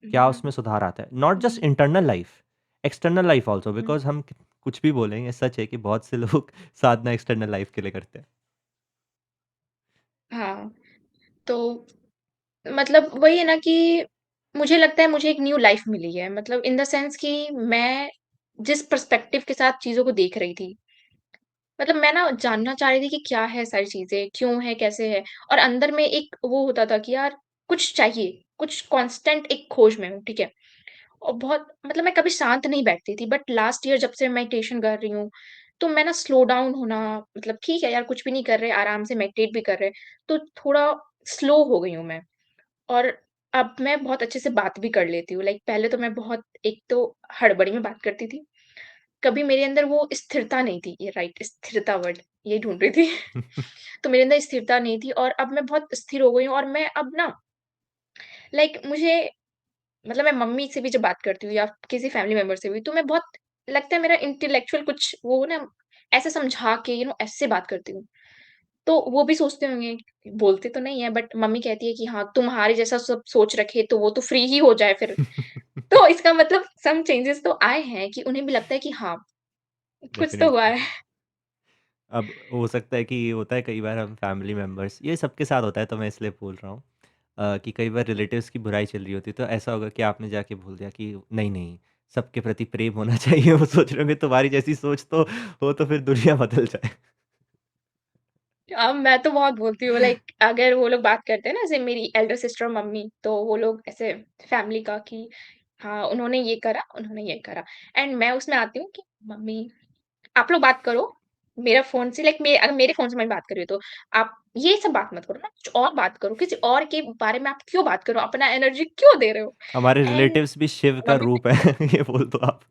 क्या हुँ, उसमें सुधार आता है? Not just hmm, internal life, external life also hmm, because हम कुछ भी बोलेंगे सच है कि बहुत से लोग साधना एक्सटर्नल लाइफ के लिए करते हैं। हाँ, तो मतलब वही है ना कि मुझे लगता है मुझे एक न्यू लाइफ़ मिली है। मतलब इन द सेंस कि मैं जिस पर्सपेक्टिव के साथ चीज़ों को देख रही थी, मतलब मैं ना जानना चाह रही थी कि क्या है सारी चीज़ें, क्यों है, कैसे है? और अंदर में एक वो होता था कि यार कुछ चाहिए, कुछ कांस्टेंट एक खोज में हूँ, ठीक है? और बहुत मतलब मैं कभी शांत नहीं बैठती थी, बट लास्ट ईयर जब से मेडिटेशन कर रही हूँ, तो मैं ना स्लो डाउन होना मतलब ठीक है यार कुछ भी नहीं कर रहे, आराम से मेडिटेट भी कर रहे हैं, तो थोड़ा स्लो हो गई हूँ मैं। और अब मैं बहुत अच्छे से बात भी कर लेती हूँ। लाइक पहले तो मैं बहुत एक तो हड़बड़ी में बात करती थी। कभी मेरे अंदर वो स्थिरता नहीं थी, ये राइट स्थिरता वर्ड यही ढूँढ रही थी। तो मेरे अंदर स्थिरता नहीं थी और अब मैं बहुत स्थिर हो गई हूँ और मैं अब ना लाइक मुझे मतलब मैं मम्मी से भी जब बात करती हूँ या किसी फैमिली मेंबर से भी, तो मैं बहुत लगता है मेरा इंटेलेक्चुअल कुछ वो ना ऐसे समझा के ऐसे बात करती हूँ। तो वो भी सोचते होंगे, बोलते तो नहीं है बट मम्मी कहती है कि हाँ, तुम्हारे जैसा सब सोच रखे तो वो तो फ्री ही हो जाए फिर। तो इसका मतलब सम चेंजेस तो आए हैं कि उन्हें भी लगता है कि हाँ, कुछ तो हुआ डेफ़िनिटली। है। अब हो सकता है कि होता है कई बार हम फैमिली मेंबर्स ये सबके साथ होता है तो मैं इसलिए बोल रहा हूँ कि कई बार रिलेटिव्स की बुराई चल रही होती है तो ऐसा होगा कि आपने जाके बोल दिया कि नहीं, नहीं, सबके प्रति प्रेम होना चाहिए। वो सोच रहे होंगे तुम्हारी जैसी सोच तो हो तो फिर दुनिया बदल जाए। मैं तो बहुत बोलती हूँ लाइक अगर वो लोग बात करते हैं ना जैसे मेरी एल्डर सिस्टर और मम्मी, तो वो लोग ऐसे फैमिली का कि हाँ, उन्होंने ये करा एंड मैं उसमें आती हूँ कि मम्मी आप लोग बात करो, मेरा फ़ोन से लाइक अगर मेरे फ़ोन से मैं बात कर रही हूँ, तो आप ये सब बात मत करो ना, कुछ और बात करो, किसी और के बारे में आप क्यों बात करो? अपना एनर्जी क्यों दे रहे हो? हमारे एंड रिलेटिव्स भी शिव का मम्मी रूप है। ये बोल दो आप।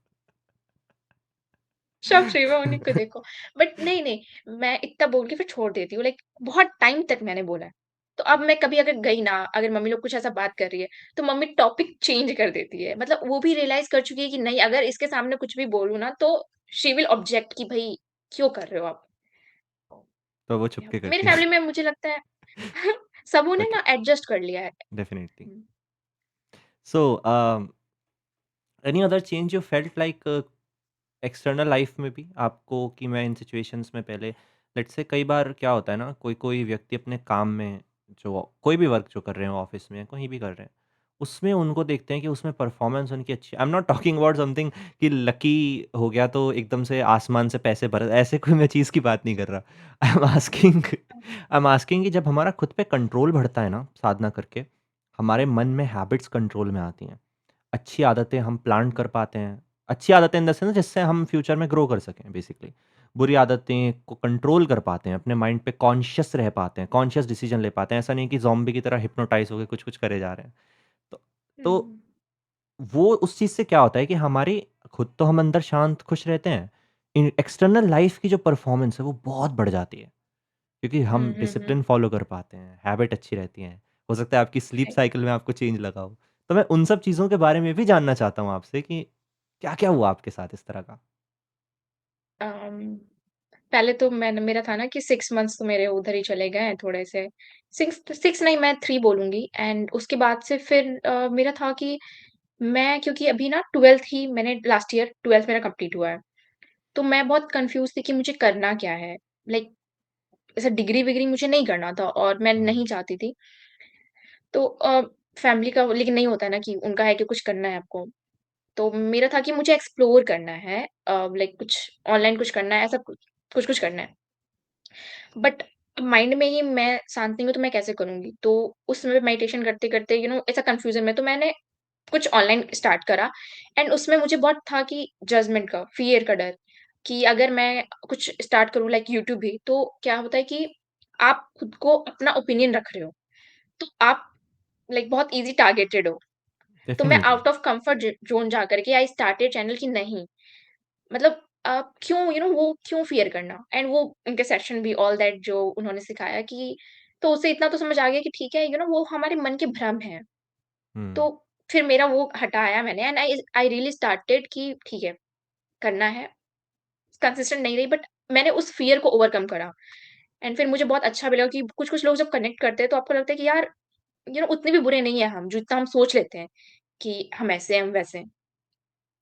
शब शिवा उन्हीं को देखो। बट नहीं, नहीं, मैं इतना बोल के फिर छोड़ देती हूँ लाइक बहुत टाइम तक मैंने बोला है। तो अब मैं कभी अगर गई ना, अगर मम्मी लोग कुछ ऐसा बात कर रही है, तो मम्मी टॉपिक चेंज कर देती है। मतलब वो भी रियलाइज़ कर चुकी है कि नहीं अगर इसके सामने कुछ भी बोलूँ ना, तो शी विल ऑब्जेक्ट कि भई क्यों कर रहे हो आप? तो वो या छुपके मेरी करती फैमिली है। में मुझे लगता है सबों ने ओके, ना एडजस्ट कर लिया है। Definitely. Hmm. So any other change you felt like external life में भी आपको कि मैं इन सिचुएशंस में पहले लेट्स से कई बार क्या होता है ना कोई कोई व्यक्ति अपने काम में जो कोई भी वर्क जो कर रहे हैं ऑफिस में कहीं भी कर रहे हैं उसमें उनको देखते हैं कि उसमें परफॉर्मेंस उनकी अच्छी I am not talking about something कि लकी हो गया तो एकदम से आसमान से पैसे बरस ऐसे कोई मैं चीज़ की बात नहीं कर रहा। आई एम आस्किंग कि जब हमारा खुद पे कंट्रोल बढ़ता है ना साधना करके हमारे मन में हैबिट्स कंट्रोल में आती हैं, अच्छी आदतें हम प्लांट कर पाते हैं। अच्छी आदतें इन द सेंस जिससे हम फ्यूचर में ग्रो कर सकें बेसिकली। बुरी आदतें को कंट्रोल कर पाते हैं, अपने माइंड पे कॉन्शियस रह पाते हैं, कॉन्शियस डिसीजन ले पाते हैं। ऐसा नहीं कि ज़ॉम्बी की तरह हिप्नोटाइज़ होके कुछ-कुछ करे जा रहे हैं। तो तो हुँ, वो उस चीज़ से क्या होता है कि हमारी खुद तो हम अंदर शांत खुश रहते हैं। इन एक्सटर्नल लाइफ़ की जो परफ़ॉर्मेंस है वो बहुत बढ़ जाती है। क्योंकि हुँ, हम हुँ, हुँ। डिसिप्लिन फ़ॉलो कर पाते हैं, हैबिट अच्छी रहती हैं। हो सकता है आपकी स्लीप राइट। साइकिल में आपको चेंज लगा हो। तो मैं उन सब चीज़ों के बारे में भी जानना चाहता हूँ आपसे कि क्या-क्या हुआ आपके साथ इस तरह का? अम, पहले तो मेरा था ना कि 6 मंथ्स तो मेरे उधर ही चले गए हैं थोड़े से। 6 नहीं मैं 3 बोलूँगी एंड उसके बाद से फिर मेरा था कि मैं क्योंकि अभी ना 12th ही मैंने लास्ट ईयर 12th मेरा कंप्लीट हुआ है। तो मैं बहुत कन्फ्यूज़ थी कि मुझे करना क्या है? लाइक ऐसा डिग्री-विग्री मुझे नहीं करना था और मैं हुँ, नहीं चाहती थी। तो फैमिली का लेकिन नहीं होता है ना कि उनका है कि कुछ करना है आपको। तो मेरा था कि मुझे एक्सप्लोर करना है लाइक कुछ ऑनलाइन कुछ करना है, ऐसा कुछ-कुछ करना है। बट माइंड में ही मैं शांत नहीं हूँ, तो मैं कैसे करूँगी? तो उस समय मेडिटेशन करते-करते ऐसा कन्फ्यूज़न में तो मैंने कुछ ऑनलाइन स्टार्ट करा एंड उसमें मुझे बहुत था कि जजमेंट का, फ़ियर का डर कि अगर मैं कुछ स्टार्ट करूँ लाइक यूट्यूब भी, तो क्या होता है कि आप खुद को अपना ओपिनियन रख रहे हो, तो आप लाइक बहुत ईज़ी टारगेटेड हो। तो मैं definitely. Out of comfort zone जा कर के आई स्टार्टेड चैनल कि नहीं, मतलब क्यों वो क्यों फ़ियर करना? एंड वो उनके सेशन भी ऑल दैट जो उन्होंने सिखाया कि तो उससे इतना तो समझ आ गया कि ठीक है, वो हमारे मन के भ्रम हैं। हुँ, तो फिर मेरा वो हटाया मैंने and I I really started कि ठीक है, करना है। कंसिस्टेंट नहीं रही बट मैंने उस फ़ियर को ओवरकम करा एंड फिर मुझे बहुत अच्छा भी लगा कि कुछ-कुछ लोग जब कनेक्ट करते हैं तो आपको लगता है कि यार उतने भी बुरे नहीं हैं हम, जो इतना हम सोच लेते हैं कि हम ऐसे हैं, हम वैसे हैं।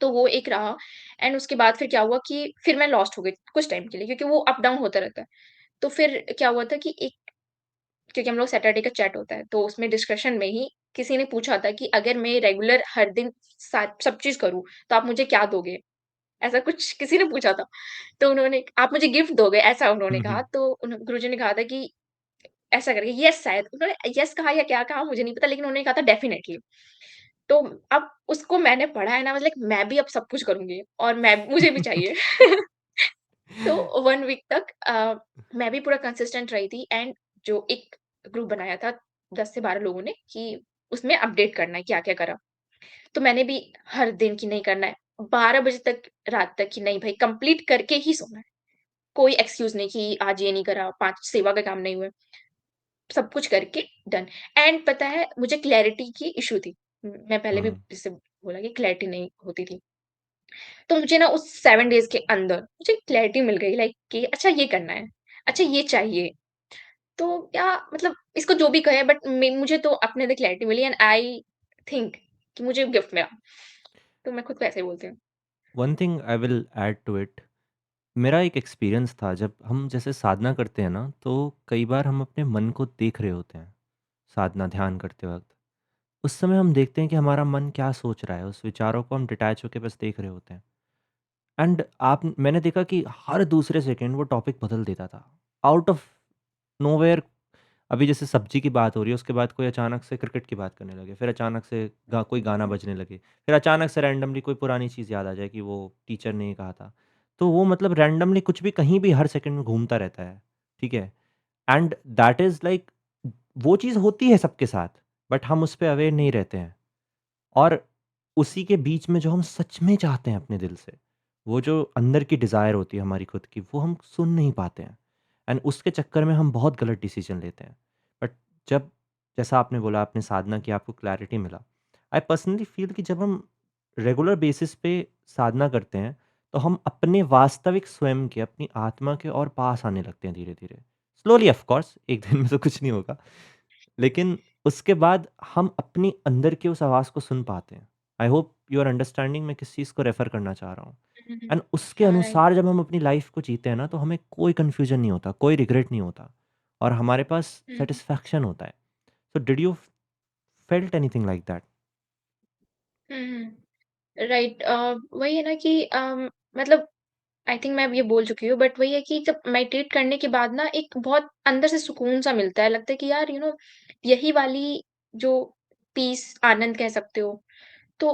तो वो एक रहा एंड उसके बाद फिर क्या हुआ कि फिर मैं लॉस्ट हो गई कुछ टाइम के लिए क्योंकि वो अप डाउन होता रहता है। तो फिर क्या हुआ था कि एक क्योंकि हम लोग सैटरडे का चैट होता है, तो उसमें डिस्कशन में ही किसी ने पूछा था कि अगर मैं रेगुलर हर दिन सा सब चीज़ करूँ, तो आप मुझे क्या दोगे? ऐसा कुछ किसी ने पूछा था। तो उन्होंने आप मुझे गिफ्ट दोगे ऐसा उन्होंने हुँ, कहा, हुँ। तो उन्हो गुरुजी ने कहा था कि ऐसा करके येस शायद उन्होंने येस कहा या क्या कहा मुझे नहीं पता लेकिन उन्होंने कहा था डेफिनिटली। तो अब उसको मैंने पढ़ा है ना मतलब मैं भी अब सब कुछ करूँगी और मैं मुझे भी चाहिए। तो 1 वीक तक मैं भी पूरा कंसिस्टेंट रही थी एंड जो एक ग्रुप बनाया था 10 से 12 लोगों ने कि उसमें अपडेट करना है क्या-क्या करा। तो मैंने भी हर दिन कि नहीं करना है, 12 बजे तक रात तक कि नहीं भाई कंप्लीट करके ही सोना है। कोई एक्सक्यूज़ नहीं कि आज ये नहीं करा, 5 सेवा के काम नहीं हुए, सब कुछ करके डन। एंड पता है मुझे क्लैरिटी की इश्यू थी। मैं पहले भी हुँ, जैसे बोला कि क्लैरिटी नहीं होती थी। तो मुझे ना उस 7 डेज़ के अंदर मुझे क्लैरिटी मिल गई लाइक कि अच्छा ये करना है, अच्छा ये चाहिए। तो क्या मतलब इसको जो भी कहे बट मुझे तो अपने अंदर क्लैरिटी मिली एंड आई थिंक कि मुझे गिफ्ट मिला। तो मैं खुद को ऐसे ही बोलती हूँ। One thing I will add to it. मेरा एक एक्सपीरियंस था जब हम जैसे साधना करते हैं ना, तो कई बार हम अपने मन को देख रहे होते हैं, साधना ध्यान करते वक़्त। उस समय हम देखते हैं कि हमारा मन क्या सोच रहा है, उस विचारों को हम डिटैच होके बस देख रहे होते हैं। एंड आप मैंने देखा कि हर दूसरे सेकंड वो टॉपिक बदल देता था। आउट ऑफ नोवेयर अभी जैसे सब्जी की बात हो रही है, उसके बाद कोई अचानक से क्रिकेट की बात करने लगे, फिर अचानक से कोई गाना हुँ, बजने लगे, फिर अचानक से रैंडमली कोई पुरानी चीज़ याद आ जाए कि वो टीचर ने ये कहा था। तो वो मतलब रैंडमली कुछ भी कहीं भी हर सेकंड में घूमता रहता है, ठीक है? एंड दैट इज़ लाइक वो चीज़ होती है सबके साथ, बट हम उस पे अवेयर नहीं रहते हैं। और उसी के बीच में जो हम सच में चाहते हैं अपने दिल से, वो जो अंदर की डिज़ायर होती है हमारी खुद की, वो हम सुन नहीं पाते हैं। एंड उसके चक्कर में हम बहुत गलत डिसीज़न लेते हैं। बट जब जैसा आपने बोला आपने साधना की आपको क्लैरिटी मिला। आई पर्सनली फ़ील कि जब हम रेगुलर बेसिस पे साधना करते हैं, तो हम अपने वास्तविक स्वयं के, अपनी आत्मा के और पास आने लगते हैं धीरे-धीरे। स्लोली ऑफ़ कोर्स, एक दिन में तो कुछ नहीं होगा। लेकिन उसके बाद हम अपनी अंदर की उस आवाज़ को सुन पाते हैं। I hope you are understanding मैं किस चीज़ को रेफ़र करना चाह रहा हूँ। हुँ, हुँ। एंड उसके हाँ, राइट। अनुसार जब हम अपनी लाइफ़ को जीते हैं ना, तो हमें कोई कन्फ्यूज़न नहीं होता, कोई रिग्रेट नहीं होता और हमारे पास हुँ, सैटिस्फैक्शन होता है। So did you felt anything like that? Hmm, hmm. Right वही है ना कि मतलब आई थिंक मैं अब ये बोल चुकी हूँ बट वही है कि जब मेडिटेट करने के बाद ना एक बहुत अंदर से सुकून सा मिलता है लगता है कि यार यही वाली जो पीस आनंद कह सकते हो तो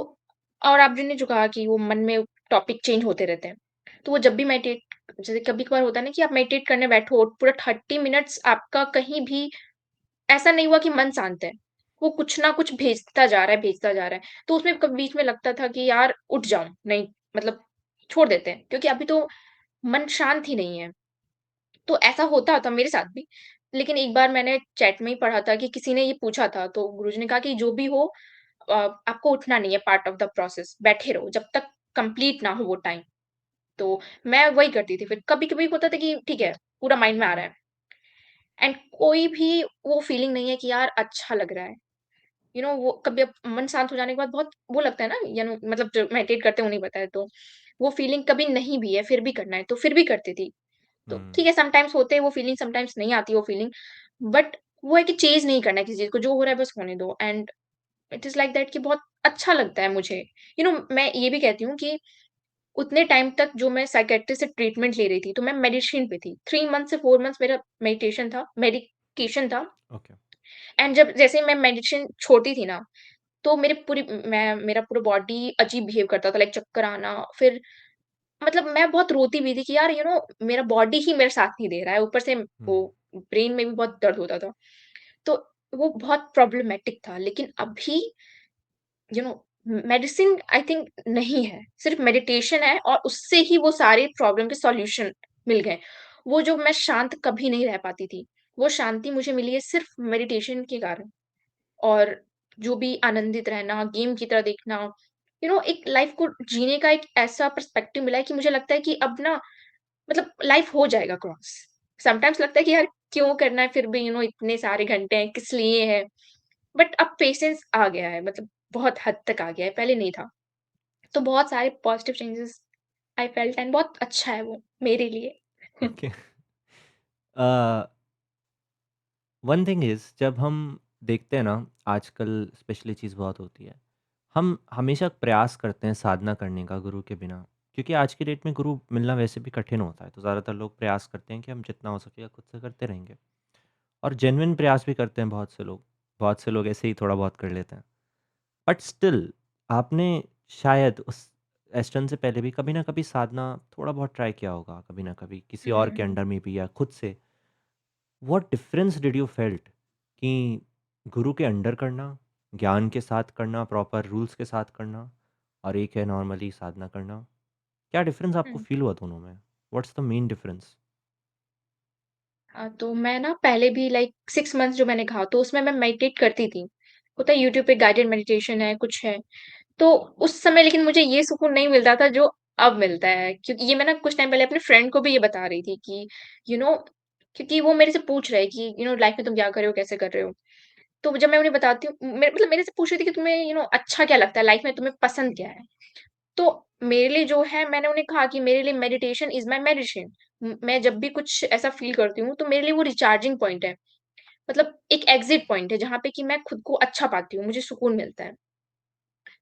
और आपने ने जो कहा कि वो मन में टॉपिक चेंज होते रहते हैं तो वो जब भी मेडिटेट जैसे कभी कभार होता है ना कि आप मेडिटेट करने बैठो और पूरा 30 मिनट्स आपका कहीं भी ऐसा नहीं हुआ कि मन शांत है वो कुछ ना कुछ भेजता जा रहा है तो उसमें कभी बीच में लगता था कि यार उठ जाऊं नहीं मतलब छोड़ देते हैं क्योंकि अभी तो मन शांत ही नहीं है। तो ऐसा होता था मेरे साथ भी। लेकिन एक बार मैंने चैट में ही पढ़ा था कि किसी ने ये पूछा था, तो गुरुजी ने कहा कि जो भी हो आपको उठना नहीं है पार्ट ऑफ द प्रोसेस, बैठे रहो जब तक कंप्लीट ना हो वो टाइम। तो मैं वही करती थी फिर कभी-कभी होता था कि ठीक है, पूरा माइंड में आ रहा है एंड कोई भी वो फीलिंग नहीं है कि यार अच्छा लग रहा है। वो कभी अब मन शांत हो जाने के बाद बहुत वो लगता है ना, मतलब जो मेडिटेट करते हैं उन्हें पता है, तो वो फीलिंग कभी नहीं भी है, फिर भी करना है, तो फिर भी करती थी। तो ठीक हुँ, है, समटाइम्स होते हैं वो फीलिंग, समटाइम्स नहीं आती वो फीलिंग, बट वो है कि चेज़ नहीं करना है किसी चीज़ को, जो हो रहा है बस होने दो, and it is like that कि बहुत अच्छा लगता है मुझे। मैं ये भी कहती हूँ कि उतने टाइम तक जो मैं साइकियाट्रिस्ट से ट्रीटमेंट ले रही थी, तो मैं मेडिसिन पे थी। 3 मंथ से 4 मंथ्स मेरा मेडिकेशन था, ओके। एंड जब जैसे ही मैं मेडिसिन छोड़ती थी ना, तो मेरा पूरा बॉडी अजीब बिहेव करता था, लाइक चक्कर आना, फिर मतलब मैं बहुत रोती भी थी कि यार मेरा बॉडी ही मेरा साथ नहीं दे रहा है, ऊपर से वो हुँ, ब्रेन में भी बहुत दर्द होता था। तो वो बहुत प्रॉब्लमैटिक था, लेकिन अभी you know medicine I think नहीं है, सिर्फ मेडिटेशन है, और उससे ही वो सारे प्रॉब्लम के सॉल्यूशन मिल गए। वो जो मैं शांत कभी नहीं रह पाती थी, वो शांति मुझे मिली है सिर्फ मेडिटेशन के कारण। और जो भी आनंदित रहना, गेम की तरह देखना, एक लाइफ को जीने का एक ऐसा पर्सपेक्टिव मिला है कि मुझे लगता है कि अब ना मतलब लाइफ हो जाएगा क्रॉस। समटाइम्स लगता है कि यार क्यों करना है फिर भी, इतने सारे घंटे हैं, किस लिए है? बट अब पेशेंस आ गया है, मतलब बहुत हद तक आ गया है, पहले नहीं था। तो बहुत सारे positive changes I felt, and बहुत अच्छा है वो मेरे लिए। Okay. A, one thing is जब हम देखते हैं ना आजकल स्पेशली चीज़ बहुत होती है। हम हमेशा प्रयास करते हैं साधना करने का गुरु के बिना, क्योंकि आज की डेट में गुरु मिलना वैसे भी कठिन होता है, तो ज़्यादातर लोग प्रयास करते हैं कि हम जितना हो सकेगा खुद से करते रहेंगे और जेन्युइन प्रयास भी करते हैं बहुत से लोग। बहुत से लोग ऐसे ही थोड़ा बहुत कर लेते हैं। बट स्टिल आपने शायद उस एस्टन से पहले भी कभी ना कभी साधना थोड़ा बहुत ट्राई किया होगा, कभी ना कभी किसी और के हुँ। अंडर में भी या खुद से। What difference did you felt कि गुरु के अंडर करना, ज्ञान के साथ करना, प्रॉपर रूल्स के साथ करना और एक है नॉर्मली साधना करना? क्या डिफरेंस आपको हुँ। फील हुआ दोनों में? What's the main difference? हाँ, तो मैं ना पहले भी लाइक 6 मंथ्स जो मैंने कहा, तो उसमें मैं मेडिटेट करती थी। होता है यूट्यूब पे गाइडेड मेडिटेशन है, कुछ है। तो उस समय लेकिन मुझे ये सुकून नहीं मिलता था जो अब मिलता है, क्योंकि ये मैं ना कुछ टाइम पहले अपने फ्रेंड को भी ये बता रही थी कि यू नो क्योंकि वो मेरे से पूछ रहे कि लाइफ में तुम क्या कर रहे हो, कैसे कर रहे हो? तो जब मैं उन्हें बताती हूँ, मतलब मेरे से पूछ रही थी कि तुम्हें अच्छा क्या लगता है लाइफ में, तुम्हें पसंद क्या है? तो मेरे लिए जो है, मैंने उन्हें कहा कि मेरे लिए मेडिटेशन इज़ माय मेडिसिन। मैं जब भी कुछ ऐसा फ़ील करती हूँ, तो मेरे लिए वो रिचार्जिंग पॉइंट है। मतलब एक एग्ज़िट पॉइंट है, जहाँ पे कि मैं खुद को अच्छा पाती हूँ, मुझे सुकून मिलता है।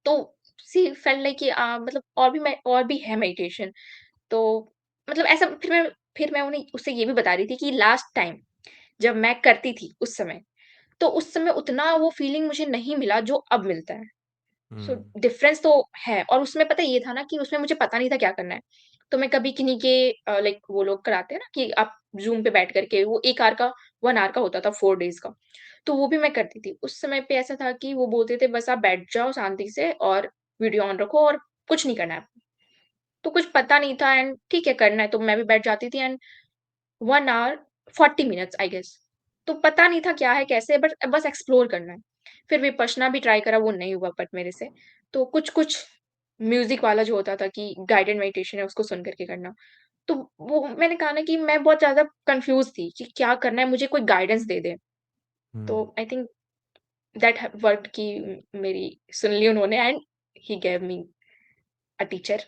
तो शी फेल्ट लाइक कि मतलब और भी है मेडिटेशन। तो मतलब ऐसा फिर मैं उन्हें उससे ये भी बता रही थी कि लास्ट टाइम जब मैं करती थी उस समय, तो उस समय उतना वो फीलिंग मुझे नहीं मिला जो अब मिलता है। सो हुँ, डिफरेंस तो है, और उसमें पता है ये था ना कि उसमें मुझे पता नहीं था क्या करना है। तो मैं कभी किन्हीं के लाइक वो लोग कराते हैं ना कि आप ज़ूम पे बैठ कर के, वो 1 आवर का 1 आवर का होता था 4 डेज़ का। तो वो भी मैं करती थी। उस समय पे ऐसा था कि वो बोलते थे बस आप बैठ जाओ शांति से और वीडियो ऑन रखो और कुछ नहीं करना है आपको। तो कुछ पता नहीं था, एंड ठीक है करना है तो मैं भी बैठ जाती थी, and 1 hour 40 minutes I guess. तो पता नहीं था क्या है, कैसे है, बट बस एक्सप्लोर करना है। फिर विपश्यना भी ट्राई करा, वो नहीं हुआ बट मेरे से। तो कुछ-कुछ म्यूज़िक वाला जो होता था कि गाइडेड मेडिटेशन है उसको सुन कर के करना। तो वो मैंने कहा ना कि मैं बहुत ज़्यादा कन्फ्यूज़ थी कि क्या करना है, मुझे कोई गाइडेंस दे दे। हुँ, तो आई थिंक दैट ह वर्कड कि मेरी सुन ली उन्होंने, and he gave me a teacher.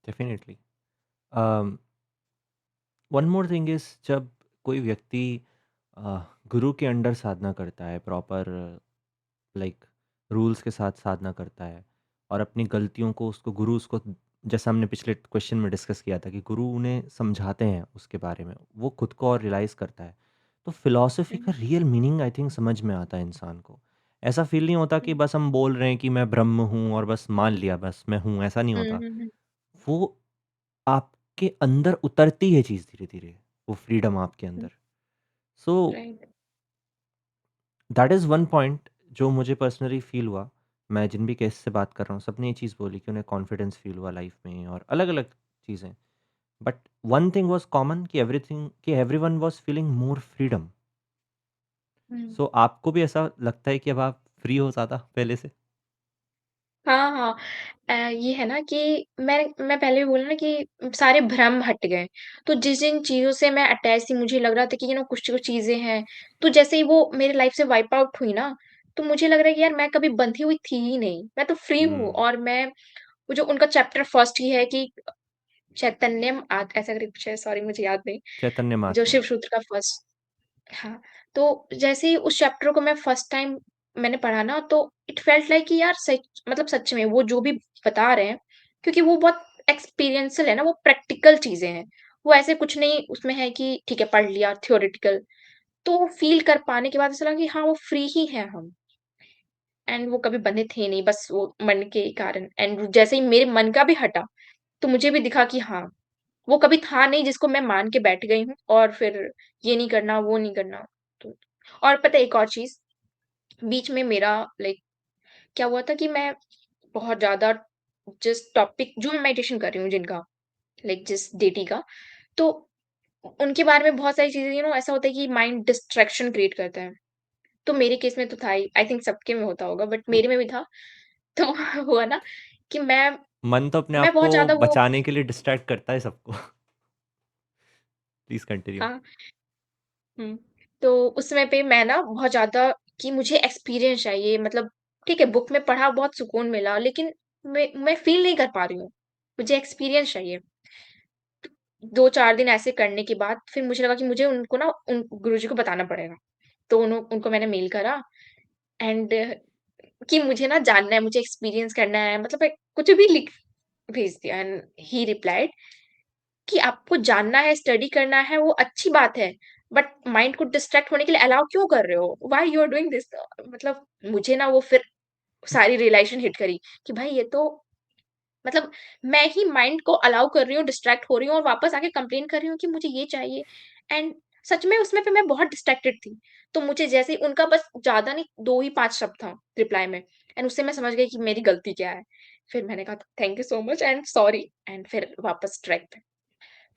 Definitely. Um, one more thing is जब कोई व्यक्ति गुरु के अंडर साधना करता है, प्रॉपर लाइक रूल्स के साथ साधना करता है और अपनी गलतियों को उसको गुरु उसको जैसा हमने पिछले क्वेश्चन में डिस्कस किया था कि गुरु उन्हें समझाते हैं उसके बारे में, वो खुद को और रियलाइज़ करता है। तो फिलॉसफी हुँ, का रियल मीनिंग आई थिंक समझ में आता है इंसान को। ऐसा फ़ील नहीं होता हुँ, कि बस हम बोल रहे हैं कि मैं ब्रह्म हूँ और बस मान लिया बस मैं हूँ, ऐसा नहीं हुँ, होता। हुँ, हुँ, वो आपके अंदर उतरती है चीज़ धीरे-धीरे, वो फ्रीडम आपके हुँ, अंदर। So right. That is one point जो मुझे पर्सनली फ़ील हुआ। मैं जिन भी केस से बात कर रहा हूँ, सबने ये चीज़ बोली कि उन्हें कॉन्फिडेंस फ़ील हुआ लाइफ़ में और अलग-अलग चीज़ें। But one thing was common कि everyone was feeling more freedom. हुँ। सो आपको भी ऐसा लगता है कि अब आप फ्री हो ज़्यादा पहले से? हाँ, हाँ। ये है ना कि मैं पहले भी बोला ना कि सारे भ्रम हट गए। तो जिन चीज़ों से मैं अटैच थी, मुझे लग रहा था कि कुछ-कुछ चीज़ें हैं, तो जैसे ही वो मेरे लाइफ़ से वाइप आउट हुई ना, तो मुझे लग रहा है कि यार मैं कभी बंधी हुई थी ही नहीं, मैं तो फ्री हूँ। हुँ, और मैं वो जो उनका चैप्टर फर्स्ट ही है कि चैतन्यम ऐसा करके कुछ है, सॉरी मुझे याद नहीं, चैतन्य जो महात्म्य। शिव सूत्र का फर्स्ट। हाँ, तो जैसे ही उस चैप्टर को मैं फर्स्ट टाइम मैंने पढ़ा ना, तो इट फेल्ट लाइक कि यार सच मतलब सच में वो जो भी बता रहे हैं, क्योंकि वो बहुत एक्सपीरियंशियल है ना, वो प्रैक्टिकल चीज़ें हैं। वो ऐसे कुछ नहीं उसमें है कि ठीक है पढ़ लिया थ्योरेटिकल, तो फील कर पाने के बाद ऐसा लगा कि हाँ, वो फ्री ही हैं हम। एंड वो कभी बंधे थे नहीं, बस वो मन के कारण। एंड जैसे ही मेरे मन का भी हटा, तो मुझे भी दिखा कि हाँ, वो कभी था नहीं जिसको मैं मान के बैठ गई हूँ और फिर ये नहीं करना, वो नहीं करना। तो और पता है एक और चीज़, बीच में मेरा लाइक क्या हुआ था कि मैं बहुत ज़्यादा जिस टॉपिक जो मैं मेडिटेशन कर रही हूँ जिनका, लाइक जिस डेटी का, तो उनके बारे में बहुत सारी चीज़ें ऐसा होता है कि माइंड डिस्ट्रैक्शन क्रिएट करता है। तो मेरे केस में तो था ही, आई थिंक सबके में होता होगा बट तो मेरे में भी था। तो हुआ ना कि मन तो अपने मैं आप को बहुत ज़्यादा वो बचाने के लिए डिस्ट्रैक्ट करता है सबको। Please continue. हाँ, हुँ। तो उस समय पे मैं ना बहुत ज़्यादा कि मुझे एक्सपीरियंस चाहिए, मतलब ठीक है बुक में पढ़ा बहुत सुकून मिला, लेकिन मैं फ़ील नहीं कर पा रही हूँ। मुझे एक्सपीरियंस चाहिए। 2-4 दिन ऐसे करने के बाद फिर मुझे लगा कि मुझे उनको ना उन गुरुजी को बताना पड़ेगा। तो उनको मैंने मेल करा एंड कि मुझे ना जानना है, मुझे एक्सपीरियंस करना है, मतलब एक कुछ भी लिख भेज दिया। एंड ही रिप्लाइड कि आपको जानना है, स्टडी करना है, वो अच्छी बात है, बट माइंड को डिस्ट्रैक्ट होने के लिए अलाउ क्यों कर रहे हो? Why you are doing this? मतलब मुझे ना वो फिर सारी रियलाइज़ेशन हिट करी कि भाई ये तो मतलब मैं ही माइंड को अलाउ कर रही हूँ, डिस्ट्रैक्ट हो रही हूँ और वापस आके कंप्लेन कर रही हूँ कि मुझे ये चाहिए। एंड सच में उसमें पे मैं बहुत डिस्ट्रैक्टेड थी। तो मुझे जैसे ही उनका बस ज़्यादा नहीं 2 ही 5 शब्द था रिप्लाई में, एंड उससे मैं समझ गई कि मेरी गलती क्या है। फिर मैंने कहा thank you so much and sorry, and फिर वापस ट्रैक पे।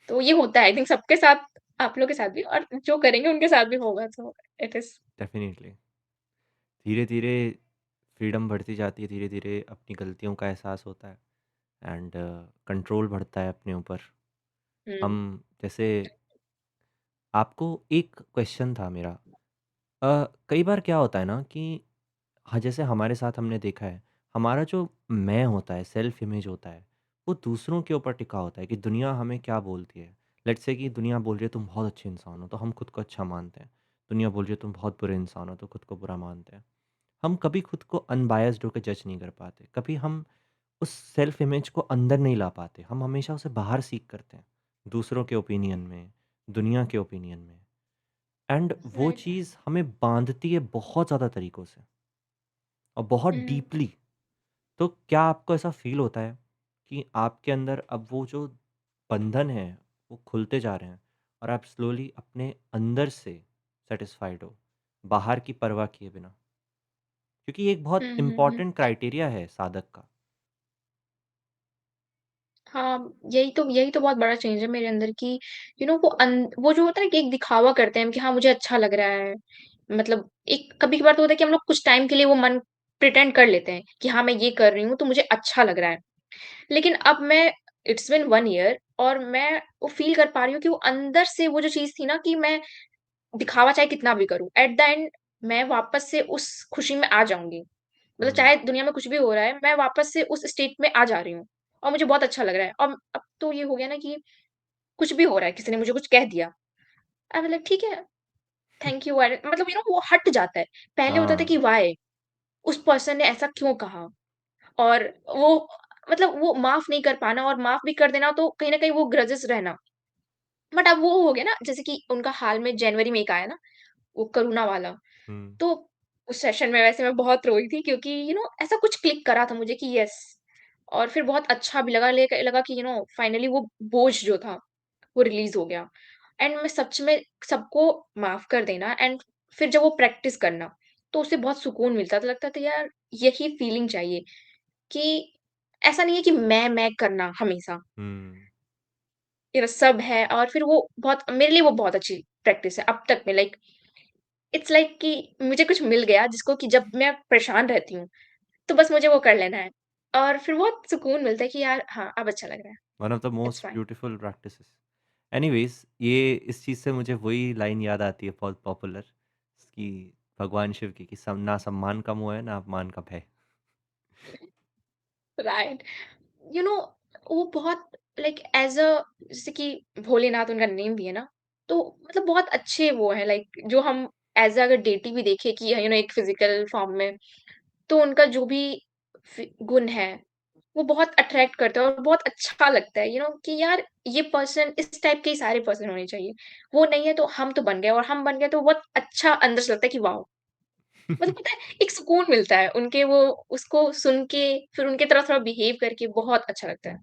तो ये होता है आई थिंक सबके साथ, आप लोग के साथ भी, और जो करेंगे उनके साथ भी होगा, सो इट इज़ डेफ़िनिटली। धीरे-धीरे फ्रीडम बढ़ती जाती है, धीरे-धीरे अपनी गलतियों का एहसास होता है एंड कंट्रोल बढ़ता है अपने ऊपर। हुँ, हम जैसे आपको एक क्वेश्चन था मेरा। कई बार क्या होता है ना कि हाँ, जैसे हमारे साथ हमने देखा है, हमारा जो मैं होता है, सेल्फ इमेज होता है, वो दूसरों के ऊपर टिका होता है कि दुनिया हमें क्या बोलती है। लेट्स से कि दुनिया बोल रही है तुम बहुत अच्छे इंसान हो, तो हम खुद को अच्छा मानते हैं। दुनिया बोल रही है तुम बहुत बुरे इंसान हो, तो खुद को बुरा मानते हैं। हम कभी खुद को अनबायस्ड होकर जज नहीं कर पाते। कभी हम उस सेल्फ इमेज को अंदर नहीं ला पाते। हम हमेशा उसे बाहर सीक करते हैं, दूसरों के ओपिनियन में, दुनिया के ओपिनियन में। एंड वो राइट। चीज़ हमें बाँधती है बहुत ज़्यादा तरीकों से और बहुत हुँ, डीपली। तो क्या आपको ऐसा फ़ील होता है कि आपके अंदर अब वो जो बंधन है, वो खुलते जा रहे हैं और आप स्लोली अपने अंदर से सैटिस्फाइड हो, बाहर की परवाह किए बिना? क्योंकि ये एक बहुत हुँ, हुँ, हुँ। इम्पोर्टेंट क्राइटेरिया है साधक का। हाँ, यही तो बहुत बड़ा चेंज है मेरे अंदर कि वो जो होता है ना कि एक दिखावा करते हैं हम कि हाँ, मुझे अच्छा लग रहा है। मतलब एक कभी-कभार तो होता है कि हम लोग कुछ टाइम के लिए वो मन प्रिटेंड कर लेते हैं कि हाँ, मैं ये कर रही हूँ तो मुझे अच्छा लग रहा है। लेकिन अब मैं इट्स बीन 1 ईयर और मैं वो फ़ील कर पा रही हूँ कि वो अंदर से वो जो चीज़ थी ना कि मैं दिखावा चाहे कितना भी करूँ, एट द एंड मैं वापस से उस खुशी में आ जाऊँगी। मतलब हुँ, चाहे दुनिया में कुछ भी हो रहा है, मैं वापस से उस स्टेट में आ जा रही हूँ और मुझे बहुत अच्छा लग रहा है। अब तो ये हो गया ना कि कुछ भी हो रहा है, किसी ने मुझे कुछ कह दिया, आई एम लाइक ठीक है, थैंक यू एंड मतलब वो हट जाता है। पहले होता था हाँ, कि व्हाई? उस पर्सन ने ऐसा क्यों कहा? और वो मतलब वो माफ़ नहीं कर पाना और माफ़ भी कर देना तो कहीं न कहीं वो ग्रजेस रहना। बट अब वो हो गया ना जैसे कि उनका हाल में जनवरी में एक आया ना, वो करुणा वाला। हुँ, तो उस सेशन में वैसे मैं बहुत रोई थी क्योंकि ऐसा कुछ क्लिक करा था मुझे कि यस, और फिर बहुत अच्छा भी लगा कि फाइनली वो बोझ जो था वो रिलीज़ हो गया। एंड मैं सच में सबको माफ़ कर देना एंड फिर जब वो प्रैक्टिस करना, तो उससे बहुत सुकून मिलता था। लगता था यार यही फीलिंग चाहिए कि ऐसा नहीं है कि मैं करना हमेशा, हुँ। सब है। और फिर वो बहुत मेरे लिए वो बहुत अच्छी प्रैक्टिस है अब तक में, लाइक इट्स लाइक कि मुझे कुछ मिल गया जिसको कि जब मैं परेशान रहती हूँ, तो बस मुझे वो कर लेना है और फिर बहुत सुकून मिलता है कि यार हाँ, अब अच्छा लग रहा है, one of the it's most fine. Beautiful practices. Anyways ये इस चीज़ से मुझे वही लाइन याद आती है बहुत पॉपुलर कि भगवान शिव की कि सम ना सम्मान का मोह है, ना अपमान का भय। राइट। यू नो वो बहुत लाइक एज़ अ जैसे कि भोलेनाथ उनका नेम भी है ना, तो मतलब बहुत अच्छे वो हैं लाइक जो हम एज़ अगर डेटी भी देखें कि एक फिज़िकल फॉर्म में, तो उनका जो भी गुण है वो बहुत अट्रैक्ट करता है और बहुत अच्छा लगता है कि यार ये पर्सन इस टाइप के ही सारे पर्सन होने चाहिए। वो नहीं है तो हम तो बन गए और हम बन गए तो बहुत अच्छा अंदर से लगता है कि वाओ! मतलब पता है एक सुकून मिलता है उनके वो उसको सुन के फिर उनकी तरह थोड़ा बिहेव करके बहुत अच्छा लगता है।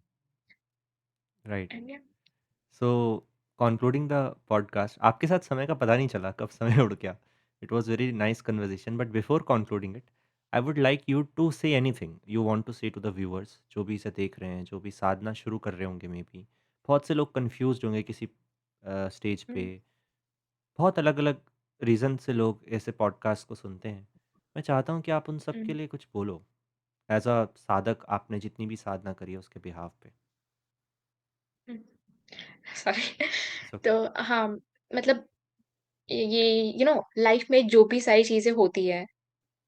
राइट। एंड या सो कंक्लूडिंग द पॉडकास्ट, आपके साथ समय का पता नहीं चला कब समय उड़ गया। It was very nice conversation, but before concluding it, I would like you to say anything you want to say to the viewers, जो भी इसे देख रहे हैं, जो भी साधना शुरू कर रहे होंगे मे बी। बहुत से लोग कंफ्यूज्ड होंगे किसी स्टेज पे। हुँ, बहुत अलग अलग रीज़न से लोग ऐसे पॉडकास्ट को सुनते हैं। मैं चाहता हूँ कि आप उन सब के हुँ, लिए कुछ बोलो, एज अ साधक आपने जितनी भी साधना करी है उसके बिहाफ पे। हुँ, सॉरी। It's okay. तो हाँ, मतलब ये लाइफ में जो भी सारी चीज़ें होती हैं,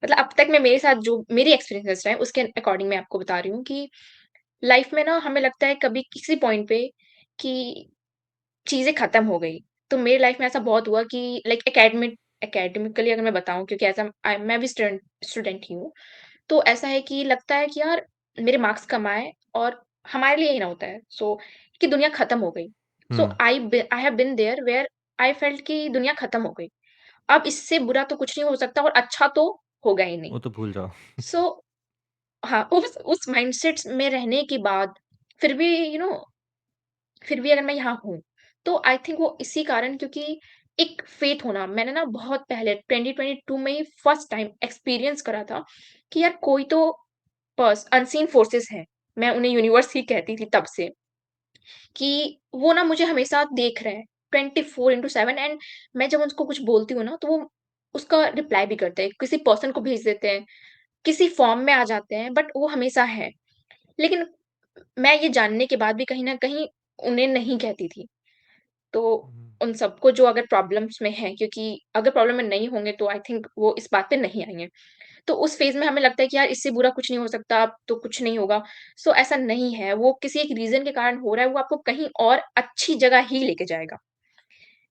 मतलब अब तक में मेरे साथ जो मेरी एक्सपीरियंसेस रहे उसके अकॉर्डिंग मैं आपको बता रही हूँ कि लाइफ में ना हमें लगता है कभी किसी पॉइंट पे कि चीज़ें खत्म हो गई। तो मेरी लाइफ में ऐसा बहुत हुआ कि लाइक एकेडमिकली अगर मैं बताऊँ क्योंकि मैं भी स्टूडेंट ही हूँ। तो ऐसा है कि लगता है कि यार मेरे मार्क्स कम आए और हमारे लिए ही ना होता है कि दुनिया खत्म हो गई। So hmm, I have been there where I felt कि दुनिया खत्म हो गई। अब इससे बुरा तो कुछ नहीं हो सकता और अच्छा तो होगा ही नहीं। वो तो भूल जाओ। सो हाँ, उस माइंडसेट में रहने के बाद फिर भी फिर भी अगर मैं यहाँ हूँ, तो आई थिंक वो इसी कारण क्योंकि एक फेथ होना मैंने ना बहुत पहले 2022 में ही फर्स्ट टाइम एक्सपीरियंस करा था कि यार कोई तो अनसीन फोर्सेस हैं। मैं उन्हें यूनिवर्स ही कहती थी तब से कि वो ना मुझे हमेशा देख रहे हैं 24/7 एंड मैं जब उनको कुछ बोलती हूँ ना, तो वो उसका रिप्लाई भी करते हैं। किसी पर्सन को भेज देते हैं, किसी फॉर्म में आ जाते हैं, बट वो हमेशा है। लेकिन मैं ये जानने के बाद भी कहीं न कहीं उन्हें नहीं कहती थी। तो हुँ, उन सबको जो अगर प्रॉब्लम्स में हैं क्योंकि अगर प्रॉब्लम में नहीं होंगे तो आई थिंक वो इस बात पे नहीं आएँगे। तो उस फ़ेज़ में हमें लगता है कि यार इससे बुरा कुछ नहीं हो सकता, अब तो कुछ नहीं होगा। सो ऐसा नहीं है, वो किसी एक रीज़न के कारण हो रहा है, वो आपको कहीं और अच्छी जगह ही लेके जाएगा।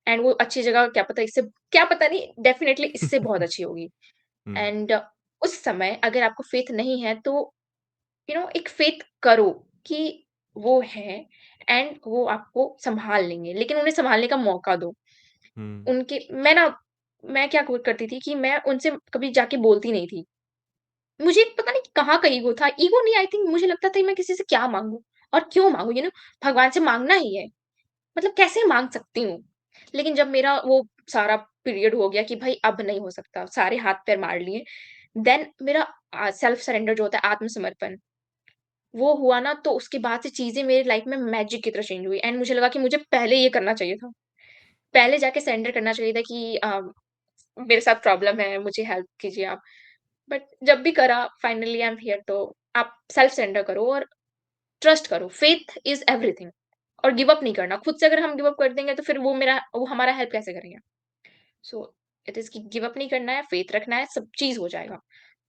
एंड वो अच्छी जगह क्या पता नहीं डेफ़िनिटली इससे बहुत अच्छी होगी। हुँ, एंड उस समय अगर आपको फ़ेथ नहीं है तो एक फ़ेथ करो कि वो हैं एंड वो आपको सँभाल लेंगे, लेकिन उन्हें सँभालने का मौका दो। हुँ, उनके मैं क्या करती थी कि मैं उनसे कभी जाके बोलती नहीं थी। मुझे पता नहीं कहाँ का ईगो था, ईगो नहीं आई थिंक मुझे लगता था मैं किसी से क्या माँगू और क्यों माँगू भगवान से माँगना ही है, मतलब कैसे माँग सकती हूँ? लेकिन जब मेरा वो सारा पीरियड हो गया कि भाई अब नहीं हो सकता, सारे हाथ-पैर मार लिए, देन मेरा सेल्फ सरेंडर जो होता है आत्मसमर्पण, वो हुआ ना तो उसके बाद से चीज़ें मेरी लाइफ़ में मैजिक की तरह चेंज हुई एंड मुझे लगा कि मुझे पहले ये करना चाहिए था। पहले जाके सरेंडर करना चाहिए था कि मेरे साथ प्रॉब्लम है, मुझे हेल्प कीजिए आप। बट जब भी करा फाइनली आई एम हियर तो आप सेल्फ सरेंडर करो और ट्रस्ट करो। फेथ इज़ एवरीथिंग और गिव अप नहीं करना। खुद से अगर हम गिव अप कर देंगे तो फिर वो हमारा हेल्प कैसे करेंगे? सो इट इज़ कि गिव अप नहीं करना है, फेथ रखना है, सब चीज़ हो जाएगा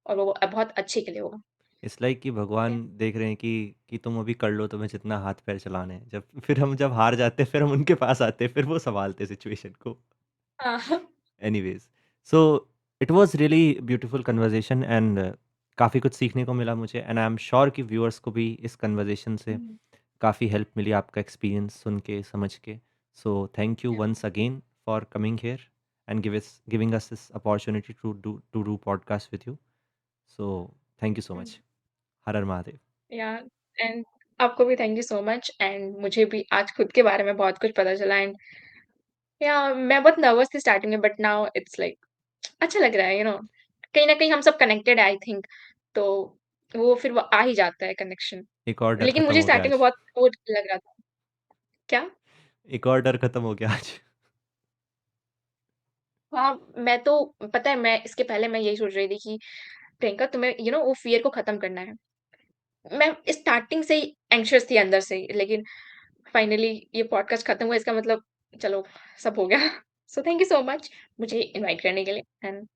और वो बहुत अच्छे के लिए होगा। इट्स लाइक कि या भगवान देख रहे हैं कि तुम अभी कर लो, तुम्हें जितना हाथ-पैर चलाने हैं। जब हार जाते हैं, फिर हम उनके पास आते हैं, फिर वो सँभालते हैं सिचुएशन को। हाँ। Anyways, so it was really beautiful conversation and काफ़ी कुछ सीखने को मिला मुझे, एंड आई एम श्योर कि व्यूअर्स को भी इस कन्वर्सेशन से हुँ, काफ़ी हेल्प मिली आपका एक्सपीरियंस सुन के, समझ के। So thank you yeah once again for coming here and giving us this opportunity to do podcast with you. So thank you so hmm, much. हर हर महादेव। या एंड आपको भी thank you so much and मुझे भी आज खुद के बारे में बहुत कुछ पता चला एंड या मैं बहुत नर्वस थी स्टार्टिंग में बट नाउ इट्स लाइक अच्छा लग रहा है कहीं न कहीं हम सब कनेक्टेड है आई थिंक तो वो फिर वो आ ही जाता है कनेक्शन। एक और डर लेकिन खत्म मुझे हो गया स्टार्टिंग में आज। बहुत वो लग रहा था। क्या? एक और डर खत्म हो गया आज। हाँ, मैं तो पता है मैं इसके पहले मैं यही सोच रही थी कि प्रियंका तुम्हें वो फ़ियर को ख़त्म करना है। मैं स्टार्टिंग से ही एंग्ज़ियस थी अंदर से ही लेकिन फाइनली ये पॉडकास्ट ख़त्म हुआ इसका मतलब चलो सब हो गया। सो थैंक यू सो मच मुझे इनवाइट करने के लिए एंड